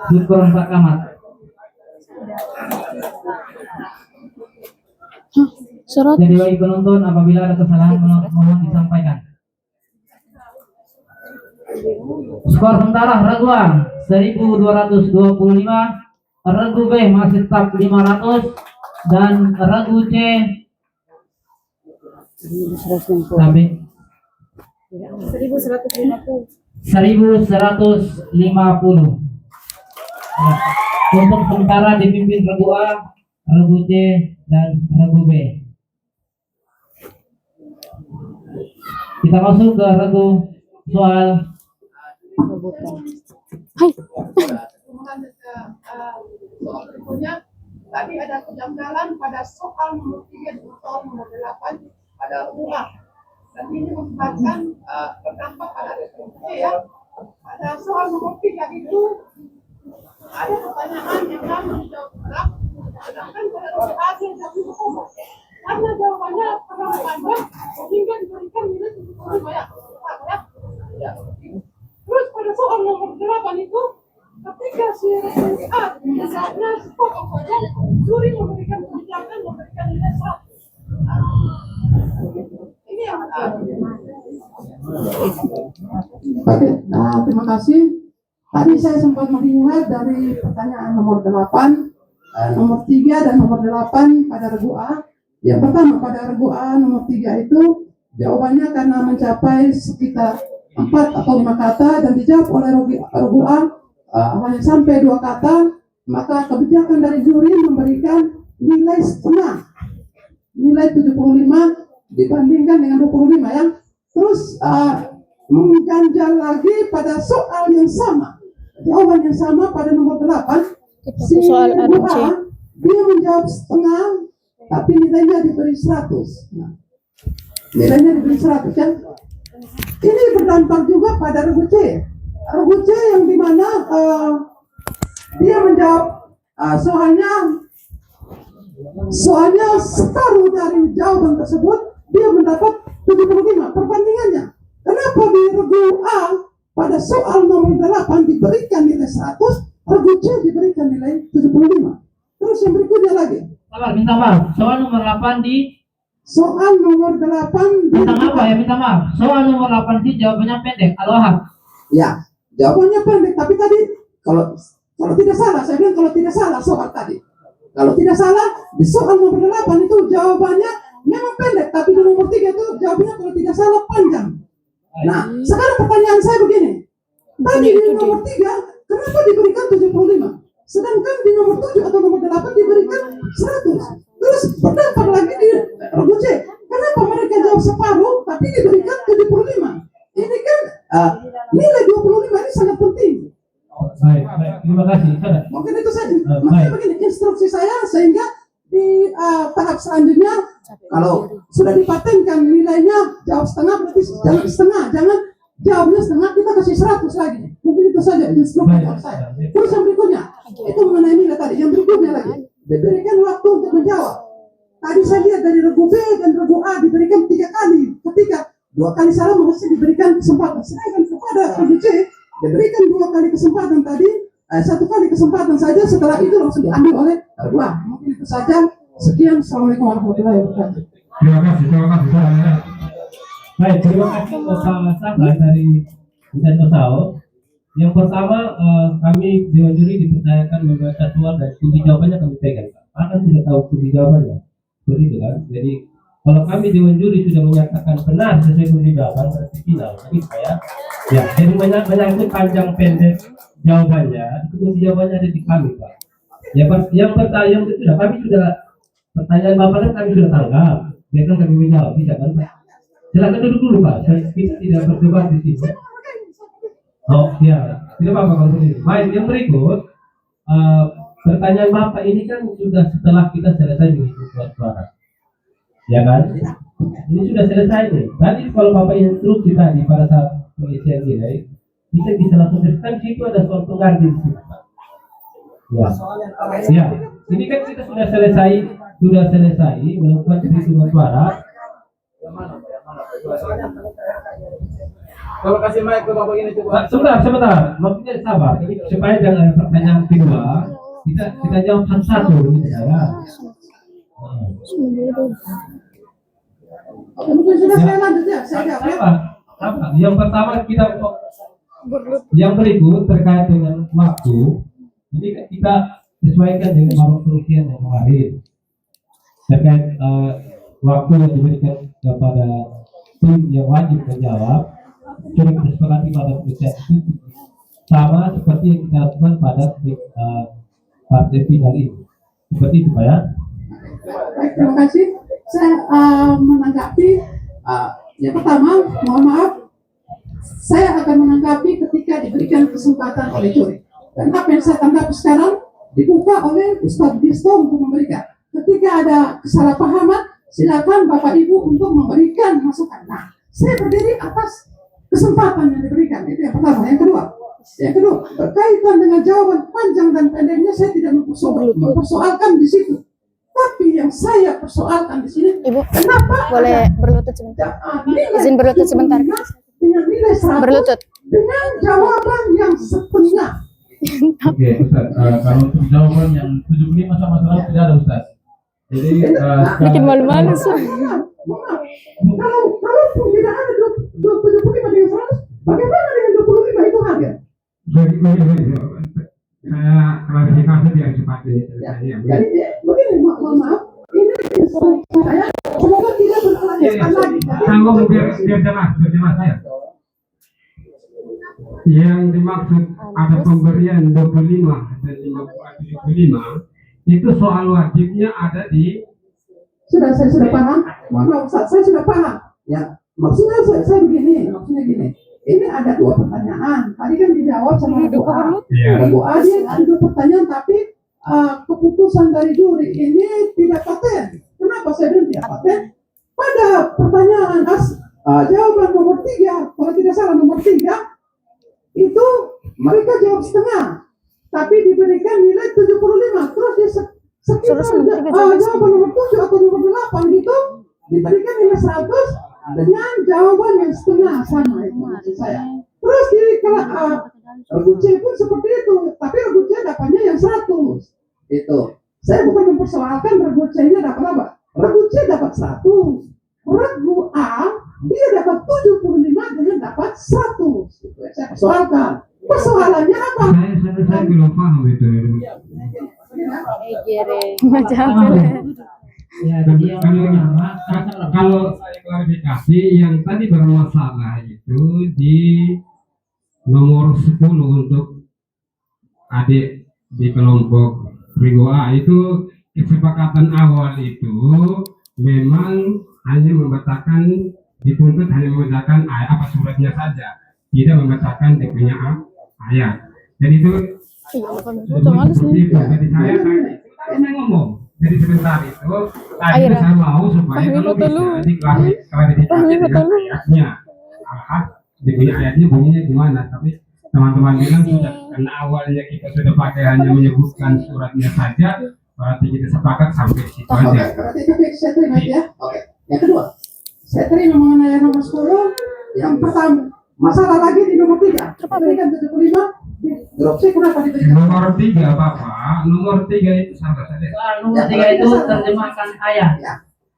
Syukur Pak Kamat.
Surat.
Jadi bagi penonton apabila ada kesalahan mohon disampaikan. Skor sementara regu A 1.225, regu B masih tetap 500 dan regu C sampai 1.150. Ya. Untuk sementara dipimpin regu A, regu C dan regu B. Kita masuk ke regu soal.
Hai.
Soal berikutnya, tadi ada kejanggalan pada soal nomor 3 dan soal nomor 8 pada rumah. Dan ini menyebabkan berdampak pada referensi ya. Pada soal nomor 3 itu ada pertanyaan yang harus dijawab ulang, sedangkan pada nomor A dia jawab kosong. Karena jawabannya terlalu panjang sehingga diberikan minus untuk banyak. Ya. Terus pada soal nomor 8 itu ketika si referensi A misalnya sepotong saja, juri memberikan kebijakan memberikan nilai 100. Ini yang terima kasih. Tadi saya sempat melihat dari pertanyaan nomor 8, nomor 3 dan nomor 8 pada regu A. Yang pertama pada regu A nomor 3 itu Jawabannya karena mencapai sekitar 4 atau 5 kata dan dijawab oleh Rogu A hanya sampai 2 kata, maka kebijakan dari juri memberikan nilai setengah, nilai 75 dibandingkan dengan 25 ya. Terus mengganjal lagi pada soal yang sama, jawaban yang sama pada nomor 8.
Kita ke soal A dan C.
Dia menjawab setengah, tapi nilainya diberi 100. Nah, nilainya diberi 100 ya. Ini berdampak juga pada regu C. Regu C yang dimana dia menjawab soalnya separuh dari jawaban tersebut dia mendapat 75. Perbandingannya, kenapa di regu A pada soal nomor 8 diberikan nilai 100, regu C diberikan nilai 75. Terus yang berikutnya lagi.
Minta maaf. Soal nomor 8 di
Soal nomor 8
tentang apa ya? Minta maaf. Soal nomor 8 di jawabannya pendek. Al-Wahab.
Ya, jawabannya pendek. Tapi tadi kalau tidak salah, saya bilang kalau tidak salah soal tadi. Kalau tidak salah di soal nomor 8 itu jawabannya memang pendek, tapi di nomor 3 itu jawabannya kalau tidak salah panjang. Nah, sekarang pertanyaan saya begini. Tadi di nomor 3 kenapa diberikan 75? Sedangkan di nomor 7 atau nomor 8 diberikan 100. Terus berdampak lagi di regu C. Kenapa mereka jawab separuh tapi diberikan 75? Ini kan nilai 25 ini sangat penting.
Baik. Terima kasih.
Mungkin itu saja. Makanya begini instruksi saya sehingga di tahap selanjutnya kalau sudah dipatenkan nilainya jawab setengah berarti jangan setengah, jangan jawabnya setengah kita kasih 100 lagi. Mungkin itu saja instruksi dari saya. Terus yang berikutnya itu mengenai nilai tadi. Yang berikutnya lagi diberikan waktu untuk menjawab. Tadi saya lihat dari regu B dan regu A diberikan 3 kali. Ketika 2 kali salah mesti diberikan kesempatan. Sedangkan kepada regu C diberikan 2 kali kesempatan tadi, 1 kali kesempatan saja, setelah itu langsung diambil oleh regu A. Mungkin itu saja. Sekian. Assalamualaikum warahmatullahi wabarakatuh.
Terima kasih.
Baik, terima kasih Bapak Sabar dari Bidang Tosao. Yang pertama, kami Dewan Juri dipercayakan membaca soal dan kunci jawabannya kami pegang. Akan tidak tahu kunci jawabannya, seperti itu kan? Jadi kalau kami Dewan Juri sudah menyatakan benar sesuai kunci jawaban berarti final. Jadi saya, ya, jadi menyangkut panjang pendek jawabannya, itu kunci jawabannya ada di kami, Pak. Ya, yang pertanyaan itu sudah kami sudah pertanyaan Bapak kan kami sudah tangkap, biarkan kami menjawab, bisa kan Pak? Silakan duduk dulu Pak, kita tidak berdebat di sini. Oh ya, tidak apa-apa kalau begitu. Baik, yang berikut pertanyaan Bapak ini kan sudah setelah kita selesai menghitung suara, ya kan? Ini sudah selesai nih. Tadi kalau Bapak instruksi tadi pada saat pengisian nilai, kita bisa langsung kan situ ada soal pengganti di situ. Ya, ini kan kita sudah selesai melakukan penghitungan suara.
Kalau kasih mic ke Bapak ini coba.
Sebentar. Maksudnya sabar. Ini supaya jangan pertanyaan kedua kita jawab satu-satu gitu ya.
Mungkin sudah saya lanjut ya. Saya jawab ya.
Apa? Yang pertama yang berikut terkait dengan waktu. Ini kita sesuaikan dengan babak pengisian yang kemarin terkait waktu yang diberikan kepada tim yang wajib menjawab. Sudah disepakati pada pengisian itu sama seperti yang kita lakukan pada partai final ini. Seperti itu Pak ya.
Baik, terima kasih. Saya menanggapi yang pertama, mohon maaf, saya akan menanggapi ketika diberikan kesempatan oleh juri. Dan apa yang saya tanggapi sekarang dibuka oleh Ustadz Bisto untuk memberikan. Ketika ada kesalahpahaman, silakan Bapak Ibu untuk memberikan masukan. Nah, saya berdiri atas kesempatan yang diberikan. Itu yang pertama. Yang kedua, berkaitan dengan jawaban panjang dan pendeknya saya tidak mempersoalkan di situ. Tapi yang saya persoalkan di sini,
Ibu,
kenapa
boleh berlutut sebentar? Izin berlutut sebentar.
Dengan nilai 100
Berlutut.
dengan jawaban yang setengah.
Oke, Ustaz. Kalau untuk jawaban yang 75 sama 100 tidak ada Ustaz. Jadi
Bikin malu-malu sih.
Kalau tidak ada 75 dengan 100, bagaimana dengan 25 itu harga?
Saya klarifikasi biar cepat
Jadi begini, mohon maaf, ini instruksi saya, semoga tidak berulang
Tanggung biar jelas ya. Yang dimaksud ada pemberian 25 dan 75 itu soal wajibnya ada di
Saya sudah paham. Mohon Ustaz, saya sudah paham. Ya, maksudnya saya begini, maksudnya gini. Ini ada dua pertanyaan. Tadi kan dijawab sama Bu A.
ya.
Bu A dia ada dua pertanyaan, tapi keputusan dari juri ini tidak paten. Kenapa saya bilang tidak paten? Pada pertanyaan jawaban nomor 3, kalau tidak salah nomor 3, itu mereka jawab setengah, tapi diberikan nilai 75. Terus di sekitar jawaban nomor 7 atau nomor 8 gitu diberikan nilai 100 dengan jawaban yang setengah sama itu maksud saya. Terus di regu C pun seperti itu, tapi regu C dapatnya yang 100. Itu. Saya bukan mempersoalkan regu C-nya dapat apa. Regu C dapat 100. Regu A dia dapat 75 dengan dapat 100. Itu yang saya persoalkan. Persoalannya apa?
Saya belum paham itu.
Ya, jadi yang pertama,
Kalau saya klarifikasi yang tadi bermasalah itu di nomor 10 untuk adik di kelompok Rigo A itu kesepakatan awal itu memang hanya membacakan dituntut hanya membacakan ayat apa suratnya saja, tidak membacakan dia punya ayat. Dan itu seperti itu. Jadi saya ngomong. Jadi sebentar itu tadi saya mau supaya kalau bisa diklarifikasi dengan ayatnya, dia punya ayatnya bunyinya gimana. Tapi teman-teman bilang sudah karena awalnya kita sudah pakai hanya menyebutkan suratnya saja, berarti kita sepakat sampai situ aja.
Berarti itu fix, saya terima ya. Oke. Yang kedua, saya terima mengenai nomor 10. Yang pertama, masalah lagi di nomor 3. Berikan 75. Drop C kenapa diberikan?
Nomor 3 Bapak, nomor 3 itu salah saja.
nomor 3 itu terjemahkan ayat.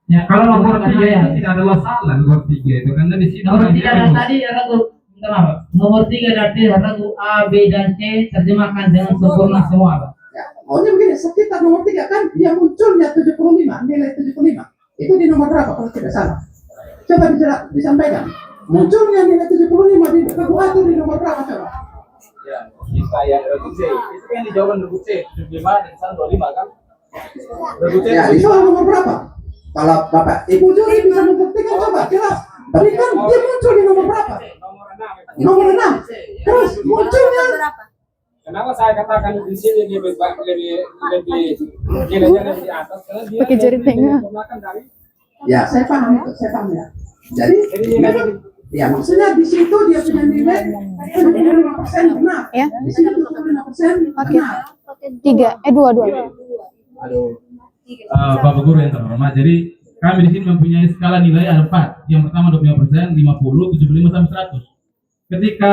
Ya, kalau nomor 3 itu tidak ada masalah nomor 3 itu karena di sini
Nomor 3 dan tadi ragu, minta maaf. Nomor 3 berarti ragu A, B dan C terjemahkan dengan sempurna semua, Pak.
Ya, maunya begini, sekitar nomor 3 kan dia munculnya 75, nilai 75. Itu di nomor berapa kalau tidak salah? Coba disampaikan. Munculnya nilai 75 di regu A itu di nomor berapa coba?
Ya, kita yang regu C itu kan dijawaban regu C 75 dan 25 kan? Regu C
Ya, itu nomor berapa? Kalau Bapak Ibu juri bisa membuktikan coba jelas. Berikan dia muncul di nomor berapa? Nomor 6. Terus munculnya
Kenapa saya katakan di sini dia lebih nilainya lebih di atas karena dia
Pakai jari tengah.
disempurnakan dari
ya, saya paham itu, saya paham ya. Jadi memang ya maksudnya di situ dia punya nilai 75% benar.
Ya.
Di situ 75%
Oke.
benar.
2.
Aduh. Bapak Guru yang terhormat, jadi kami di sini mempunyai skala nilai ada 4. Yang pertama 25%, 50, 75 sampai 100. Ketika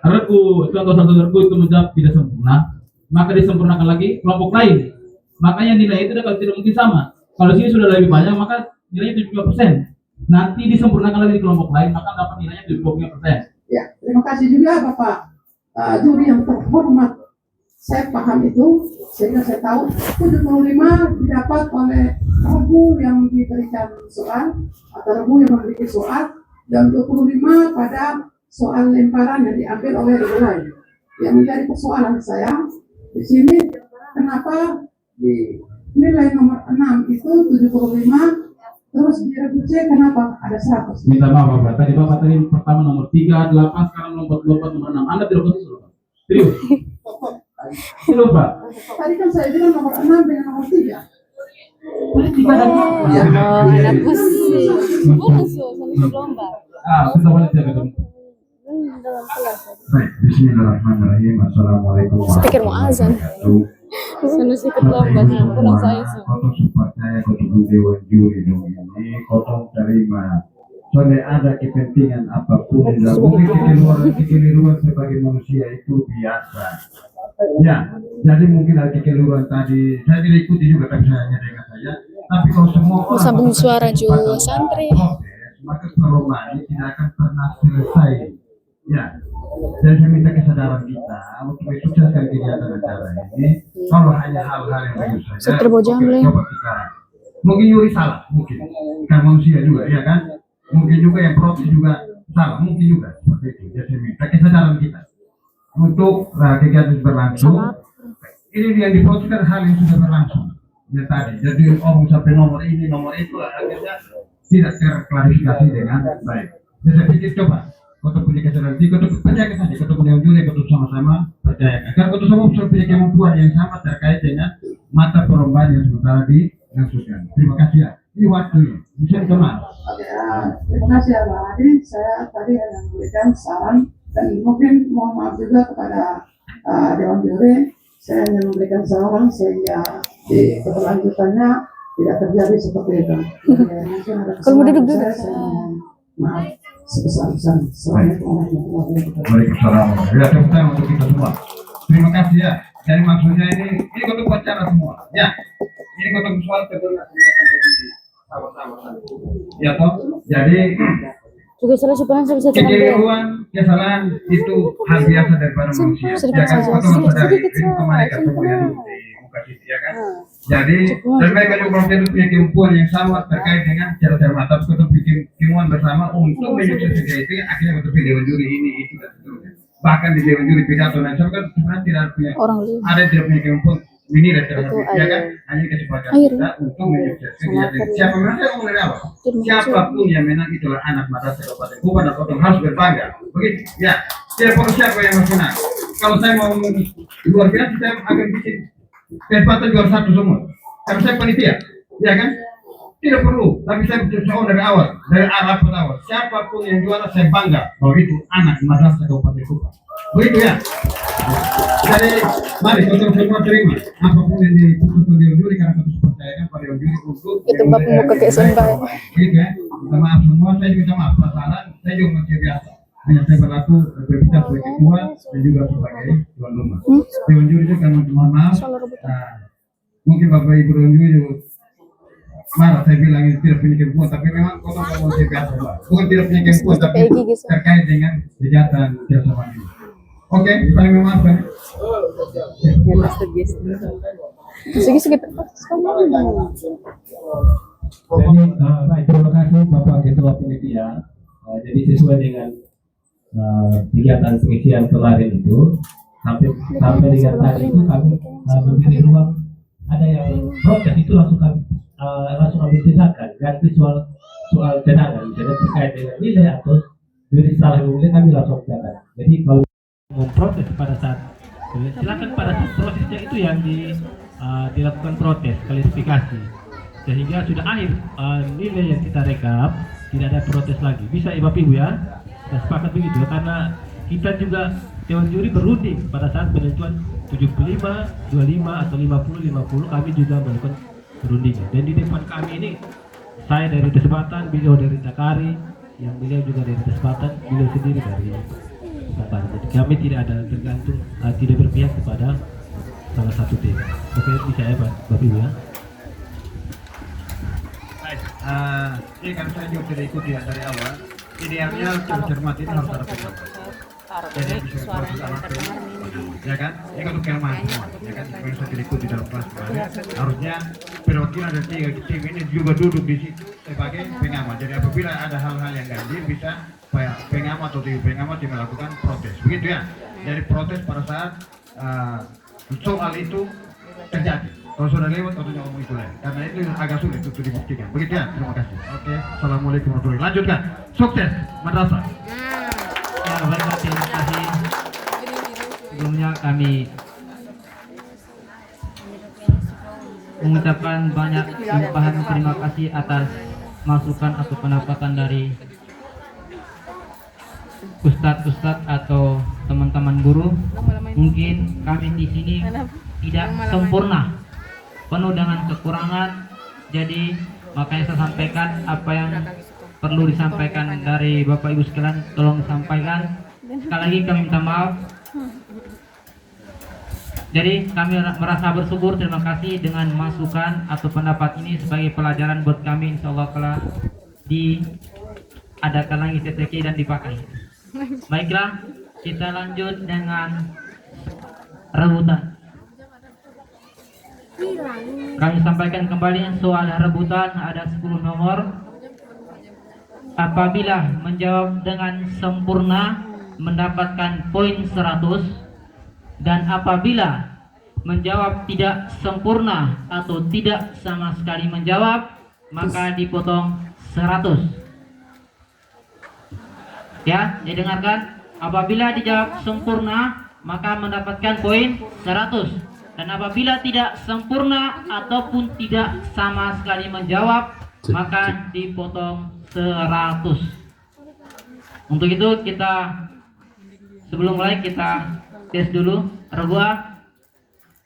contoh satu regu itu menjawab tidak sempurna, maka disempurnakan lagi kelompok lain. Makanya nilai itu tidak mungkin sama. Kalau sini sudah lebih banyak, maka nilainya 75%. Nanti disempurnakan lagi di kelompok lain, maka dapat nilainya 25%.
Ya, terima kasih juga Bapak juri yang terhormat. Saya paham itu, sehingga saya tahu 75 didapat oleh regu yang diberikan soal atau regu yang memiliki soal, dan 25 pada soal lemparan yang diambil oleh regu lain. Yang menjadi persoalan saya di sini, kenapa di nilai nomor 6 itu 75, terus di regu C kenapa ada 100?
Minta maaf Bapak, tadi pertama nomor 3, 8, sekarang nomor 24, nomor 6. Anda tidak betul, Pak. Serius? Serius, Pak?
Tadi kan saya bilang nomor 6 dengan nomor 3.
Ya, ada pusing.
Kita boleh jaga dong.
Baik, bismillahirrahmanirrahim. Assalamualaikum
Pikir mau azan. Sana sikit lambat, pulang saya.
Kotong support saya kotong dewan juri dong ini kotong terima. Soalnya ada kepentingan apapun mungkin kekeliruan sebagai manusia itu biasa. Ya, jadi mungkin ada kekeliruan tadi. Saya tidak ikuti juga tapi saya dengan saya. Tapi kalau semua orang
Sambung suara juga santri.
maka trauma ini tidak akan pernah selesai. Ya, dan saya minta kesadaran kita untuk mensukseskan kegiatan acara ini. Kalau hanya hal-hal yang bagus saja,
Seter Bojang, Le.
coba kita Mungkin Yuri salah, mungkin kan manusia juga, ya kan? Mungkin juga yang protes juga salah, mungkin juga seperti itu. Jadi saya minta kesadaran kita untuk kegiatan berlangsung. Ini yang diproteskan hal yang sudah berlangsung ya tadi. Jadi sampai nomor ini nomor itu akhirnya tidak terklarifikasi dengan baik. Jadi saya pikir coba kota punya kesadaran, kota percaya saja, kota punya juri, kota sama-sama percaya. Agar kota sama punya kemampuan yang sama terkait dengan mata perlombaan yang sementara dilangsungkan. Terima kasih ya. Ini waktunya bisa dikemas.
Terima kasih ya Pak Adi. Saya tadi hanya memberikan saran dan mungkin mohon maaf juga kepada Dewan Juri. Saya hanya memberikan saran sehingga di keberlanjutannya tidak terjadi seperti itu. Mungkin ada kesalahan saya mohon maaf sebesar-besarnya. Assalamualaikum warahmatullahi wabarakatuh.
Waalaikumsalam. Ya, tepuk tangan untuk kita semua. Terima kasih ya. Jadi maksudnya ini kota buat cara semua. Ya, ini kota soal terdengar sama-sama. Ya toh. Jadi
juga salah sebenarnya bisa
kekeliruan, kesalahan itu hal biasa daripada manusia. Ya kan, kota sadari itu kemarin ketemu yang di muka sisi ya kan. Jadi dan mereka juga belum tentu punya kemampuan yang sama terkait dengan cara mata kota bikin kemauan bersama untuk menyukseskan itu. Akhirnya kota pilih Dewan Juri ini itu dan seterusnya. Bahkan di Dewan Juri pidato dan sama kan sebenarnya tidak punya ada yang tidak punya kemampuan ini dan terhadap ya kan hanya kesempatan kita untuk menyukseskan siapa menang saya ngomong dari awal siapapun yang menang itulah anak madrasah kabupaten Kupang dan kota harus berbangga begitu ya tidak perlu siapa yang menang kalau saya mau luar biasa saya akan bikin kesempatan juara satu semua karena saya panitia ya kan tidak perlu tapi saya berjuang dari awal dari awal siapapun yang juara saya bangga bahwa itu anak madrasah kabupaten Kupang begitu ya. Jadi mari kita semua terima apapun yang diputuskan Dewan Juri karena kita percayakan pada Dewan Juri untuk
itu bab muka ke Sumbai.
Gitu ya. Minta maaf semua, saya juga minta maaf kesalahan, saya juga masih biasa. Hanya saya berlaku berbicara sebagai ketua dan juga sebagai tuan rumah. Dewan Juri juga mohon maaf. Mungkin Bapak Ibu Dewan Juri juga marah saya bilang ini tidak punya kemampuan, tapi memang kota masih biasa. Bukan tidak punya kemampuan, tapi terkait dengan kegiatan kerjasama ini. Oke, saling memaafkan.
Sige.
Jadi baik, terima kasih Bapak Ketua Panitia. Jadi sesuai dengan kegiatan pengisian kemarin itu sampai dengan tadi itu kami memberi ruang ada yang protes itu langsung kami ambil tindakan ganti soal cadangan misalnya terkait dengan nilai atau juri salah nilai kami langsung cadangan. Jadi kalau memprotes pada saat silakan pada saat prosesnya itu yang dilakukan protes klarifikasi sehingga sudah akhir nilai yang kita rekap tidak ada protes lagi bisa Bapak Ibu ya kita sepakat begitu karena kita juga Dewan Juri berunding pada saat penentuan 75, 25 atau 50 kami juga melakukan perundingan dan di depan kami ini saya dari Tesbatan, beliau dari Takari yang beliau juga dari Tesbatan, beliau sendiri dari jadi kami tidak ada tergantung tidak berpihak kepada salah satu tim. Oke, bisa ya Bapak Ibu ya.
Baik, ini kan saya juga tidak ikuti ya dari awal. Idealnya cermat ini harus ada pendapat. Jadi bisa ya kan? Ini kan untuk kelemahan semua, ya kan? Sebenarnya saya tidak ikuti dalam kelas kemarin. Harusnya perwakilan dari 3 tim ini juga duduk di situ sebagai pengamat. Jadi apabila ada hal-hal yang ganjil bisa pengamat atau tim pengamat yang melakukan protes, begitu ya. Jadi protes pada saat soal itu terjadi. Kalau sudah lewat atau ngomong itu lain, karena itu agak sulit untuk dibuktikan. Begitu ya. Terima kasih. Oke. Assalamualaikum warahmatullahi wabarakatuh. Lanjutkan. Sukses madrasah.
Ya, baiklah, terima kasih. Sebelumnya kami mengucapkan banyak limpahan terima kasih atas masukan atau pendapatan dari ustadz atau teman-teman guru. Mungkin kami di sini tidak sempurna, penuh dengan kekurangan. Jadi makanya saya sampaikan apa yang perlu disampaikan dari Bapak Ibu sekalian, tolong disampaikan. Sekali lagi kami minta maaf. Jadi kami merasa bersyukur, terima kasih dengan masukan atau pendapat ini sebagai pelajaran buat kami, insya Allah kalau diadakan lagi TTK dan dipakai. Baiklah, kita lanjut dengan rebutan. Kami sampaikan kembali soal rebutan, ada 10 nomor. Apabila menjawab dengan sempurna mendapatkan poin 100, dan apabila menjawab tidak sempurna atau tidak sama sekali menjawab maka dipotong 100. Ya, didengarkan. Apabila dijawab sempurna maka mendapatkan poin 100, dan apabila tidak sempurna ataupun tidak sama sekali menjawab maka dipotong 100. Untuk itu kita sebelum mulai kita tes dulu. Ragu A,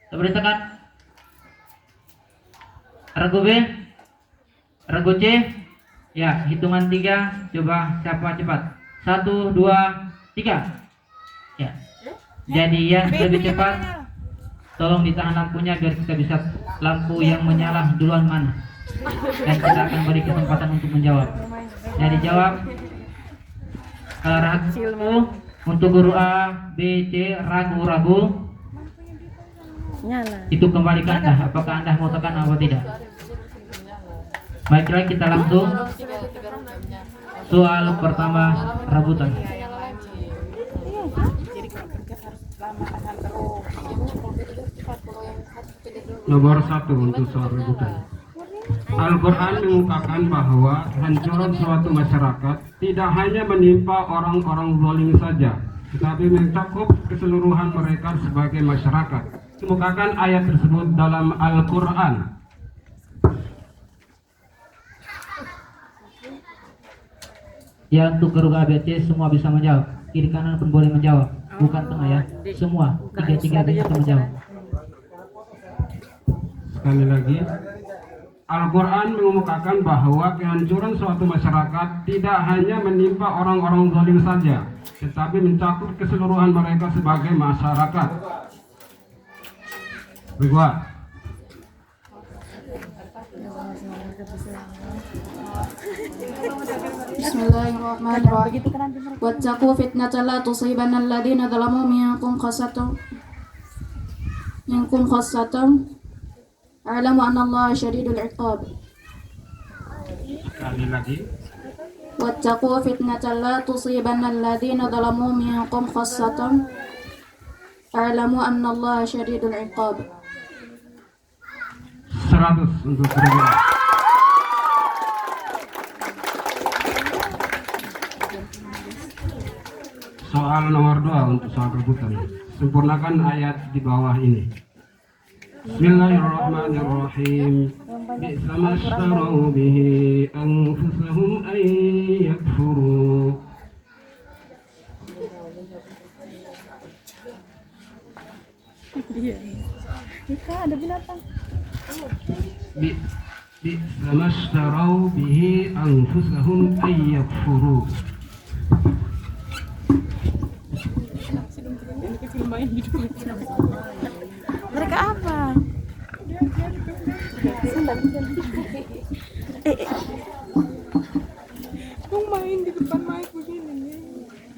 kita beritakan. Ragu B, ragu C. Ya, hitungan 3. Coba siapa cepat. 1, 2, 3. Ya. Jadi yang lebih cepat tolong ditahan lampunya biar kita bisa lampu yang menyala duluan mana. Dan kita akan beri kesempatan untuk menjawab. Jadi jawab. Kalau ragu untuk guru A, B, C, ragu-ragu itu kembali ke Anda. Apakah Anda mau tekan atau tidak? Baiklah, kita langsung soal pertama rebutan.
Nomor 1 untuk soal rebutan. Al-Quran mengungkapkan bahwa hancuran suatu masyarakat tidak hanya menimpa orang-orang zalim saja, tetapi mencakup keseluruhan mereka sebagai masyarakat. Kemukakan ayat tersebut dalam Al-Quran.
Ya, untuk guru A, B, C semua bisa menjawab. Kiri kanan pun boleh menjawab. Bukan tengah ya. Semua tiga bisa menjawab.
Sekali lagi, Al-Quran mengemukakan bahwa kehancuran suatu masyarakat tidak hanya menimpa orang-orang zalim saja, tetapi mencakup keseluruhan mereka sebagai masyarakat. Kedua,
Bismillahirrahmanirrahim. Wattaqu fitnatan la tusibanna alladziina zalamu minkum khassatan. A'lamu anna Allaha syadidul 'iqab.
sekali lagi.
Wattaqu fitnatan la tusibanna alladziina zalamu minkum khassatan. A'lamu anna Allaha syadidul 'iqab.
100 untuk guru A. Soal nomor 2 untuk soal rebutan. Sempurnakan ayat di bawah ini. Bismillahirrahmanirrahim. Bi'sa ma ishtarau bihi anfusahum an yakfuru.
Ada binatang.
Bi'sa ma ishtarau bihi anfusahum an yakfuru.
Mereka apa? Kung main di depan mic begini.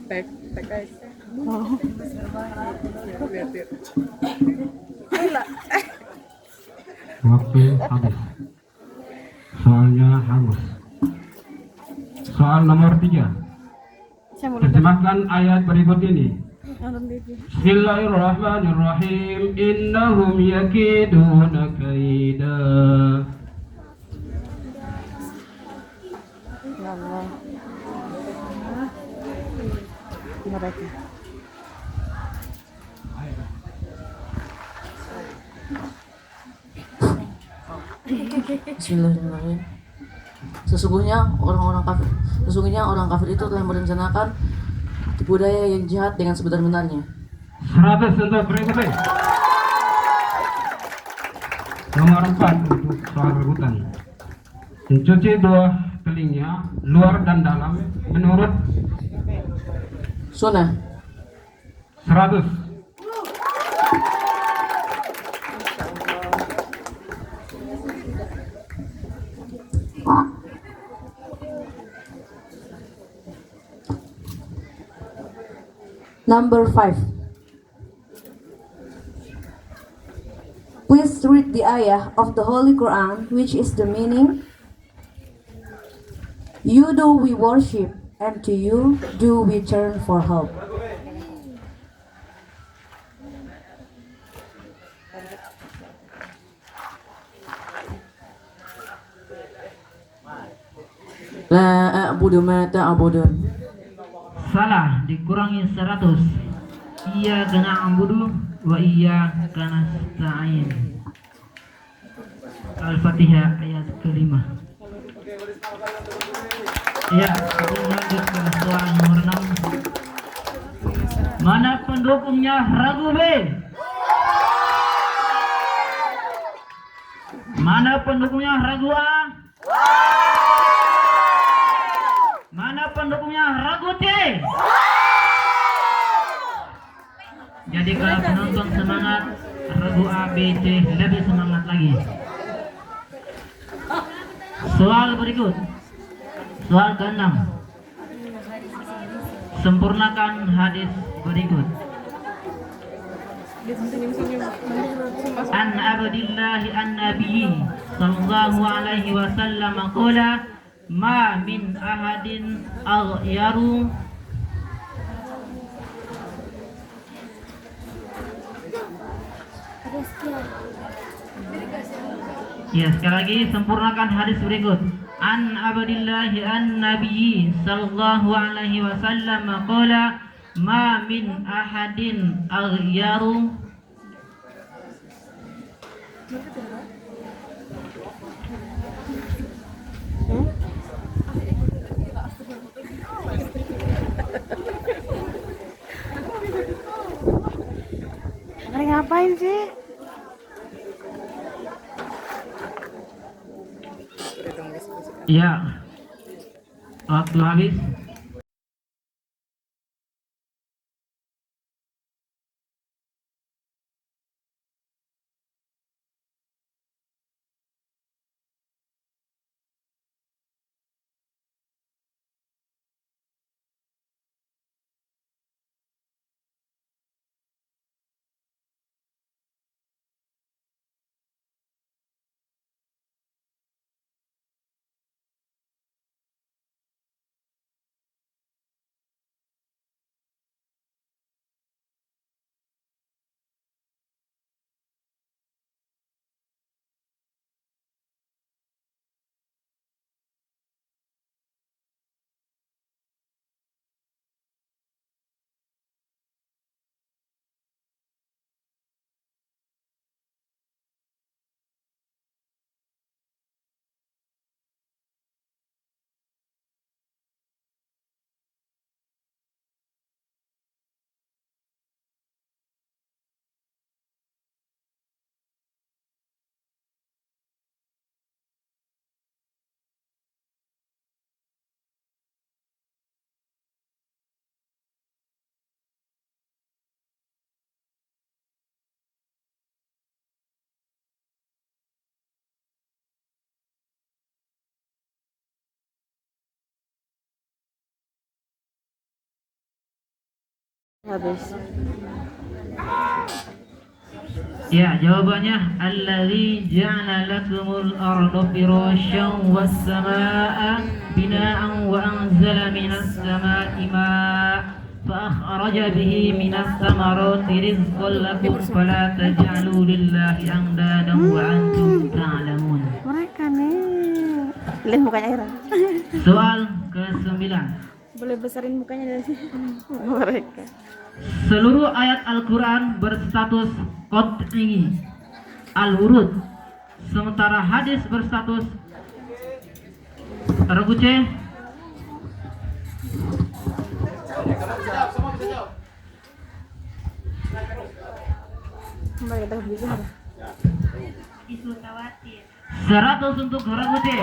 Tek guys. Oh.
Waktu habis. Soalnya hangus. Soal nomor 3. Terjemahkan ayat berikut ini. Bismillahirrahmanirrahim. Innahum yakiduna kaida.
Ya Allah. Mereka.
Bismillahirrahmanirrahim. Sesungguhnya orang kafir itu telah merencanakan tipu daya yang jahat dengan sebenar-benarnya.
100 untuk berikutnya. Nomor 4 untuk soal rebutan. Mencuci dua telinga, luar dan dalam, menurut
Sunnah.
100.
Number 5. Please read the ayah of the Holy Quran, which is the meaning. You do we worship, and to you do we turn for help.
La a'budu ma ta'budun.
Salah, dikurangi 100. Iya kena ambudu wa iya kena nasta'in. Al-Fatihah ayat kelima. Ya, kita lanjut ke soal nomor 6. Mana pendukungnya ragu B? Mana pendukungnya ragu A? Mana pendukungnya ragu C? Jadi kalau penonton semangat, ragu A, B, C lebih semangat lagi. Soal berikut. Soal ke-6. Sempurnakan hadis berikut. An Abdillahi an-Nabi sallallahu alaihi wasallam qala ma min ahadin aghyaru Ya, sekali lagi sempurnakan hadis berikut. An Abdillahi an-Nabi sallallahu alaihi wasallam qala ma min ahadin aghyaru
Ngapain sih?
Ya, waktu habis.
Habis.
Ya, jawabannya allazi ja'ala lakumul arda firasyan was samaa'a bina'an wa anzala minas samaa'i maa'a fa akhraja bihi minas samarati rizqan lakum fala taj'alu lillahi andadan wa antum ta'lamun.
Mereka nih. Lihat mukanya Ira.
Soal ke-9.
Boleh besarin mukanya dari sini. Mereka.
Seluruh ayat Al-Quran berstatus qat'i al-wurud, sementara hadis berstatus terguce.
Mereka bisa.
100 untuk terguce,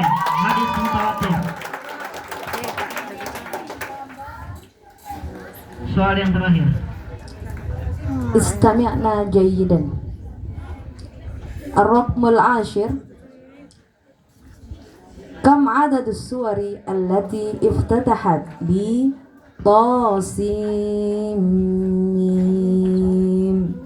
hadis mutawatir. Soal yang terakhir.
Istami'na jayyidan. Ar-Raqmul Ashir. Kam adad as-suwari allati iftatahat bi Tasim Mim.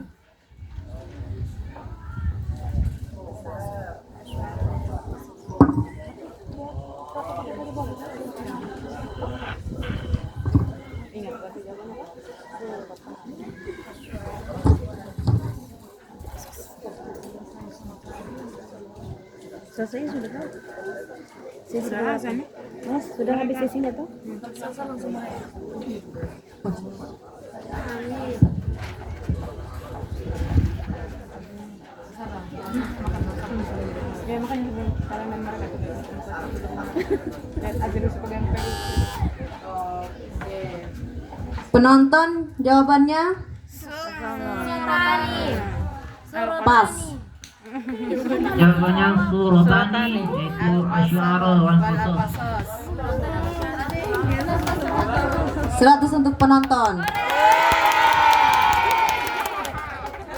Selesai sudah tahu. Sudah sana. Mas, sudah habis sesinya tuh?
Ya makan juga kalian dan mereka. Lihat aja dulu sebagai
Penonton jawabannya pas.
Jawabannya Surotani, yaitu Asy'ara wal Qasas.
100 untuk penonton.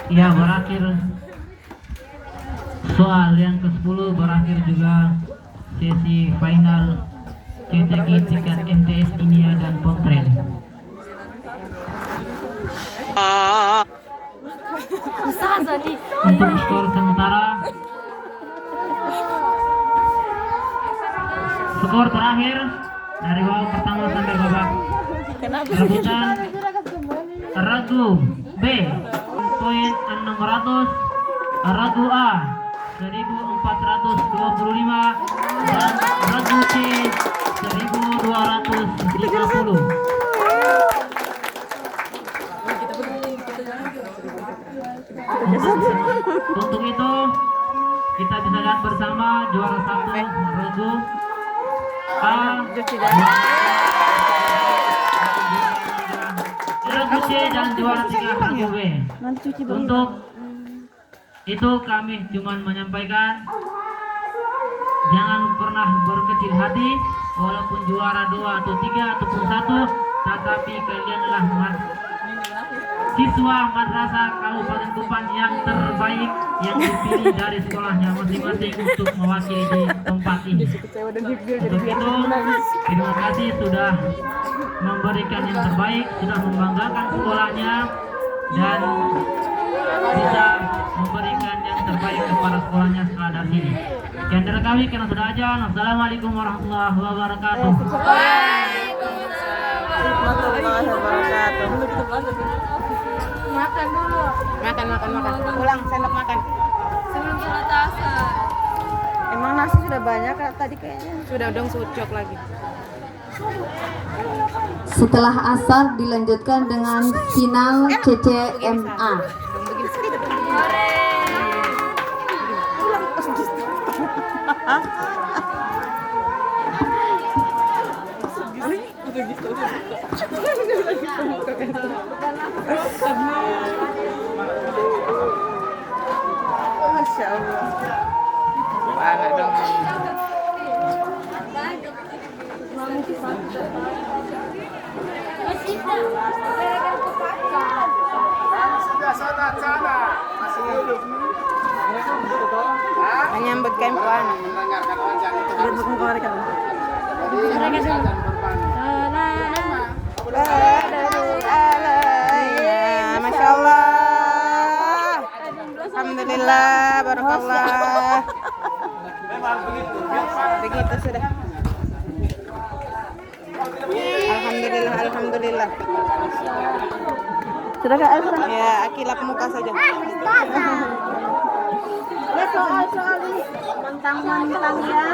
Ya, berakhir soal yang ke-10, berakhir juga sesi final CTG tingkat MTS Inia dan Pontren. Untuk skor sementara, skor terakhir dari babak pertama sampai babak rebutan, Ragu B poin 600, Ragu A 1425 dan Ragu C 1230. Untuk itu kita bisa lihat bersama juara 1 Ragu A, Ragu C dan juara 3 Ragu B. Untuk itu kami cuma menyampaikan jangan pernah berkecil hati, walaupun juara 2 atau 3 ataupun 1, tetapi kalianlah siswa madrasah Kabupaten Tuban yang terbaik yang dipilih dari sekolahnya masing-masing untuk mewakili di tempat ini. Untuk itu, terima kasih sudah memberikan yang terbaik, sudah membanggakan sekolahnya dan bisa memberikan yang terbaik kepada sekolahnya setelah dari sini. Sekian dari kami, karena sudah ajan. Assalamualaikum warahmatullahi wabarakatuh.
Makan dulu. Makan. Pulang sendok makan. Sebelum sholat asar. Emang nasi sudah banyak tadi kayaknya. Sudah dong sucok lagi.
Setelah asar dilanjutkan dengan final CCMA.
Masya Allah. Banget dong. Menyambut kempuan. Masya Allah. Alhamdulillah, barakallah. Begitu sudah. Alhamdulillah. Sudah Kak Elsa? Ya, akilap muka saja. Ya, soal ini. Mentang-mentang ya.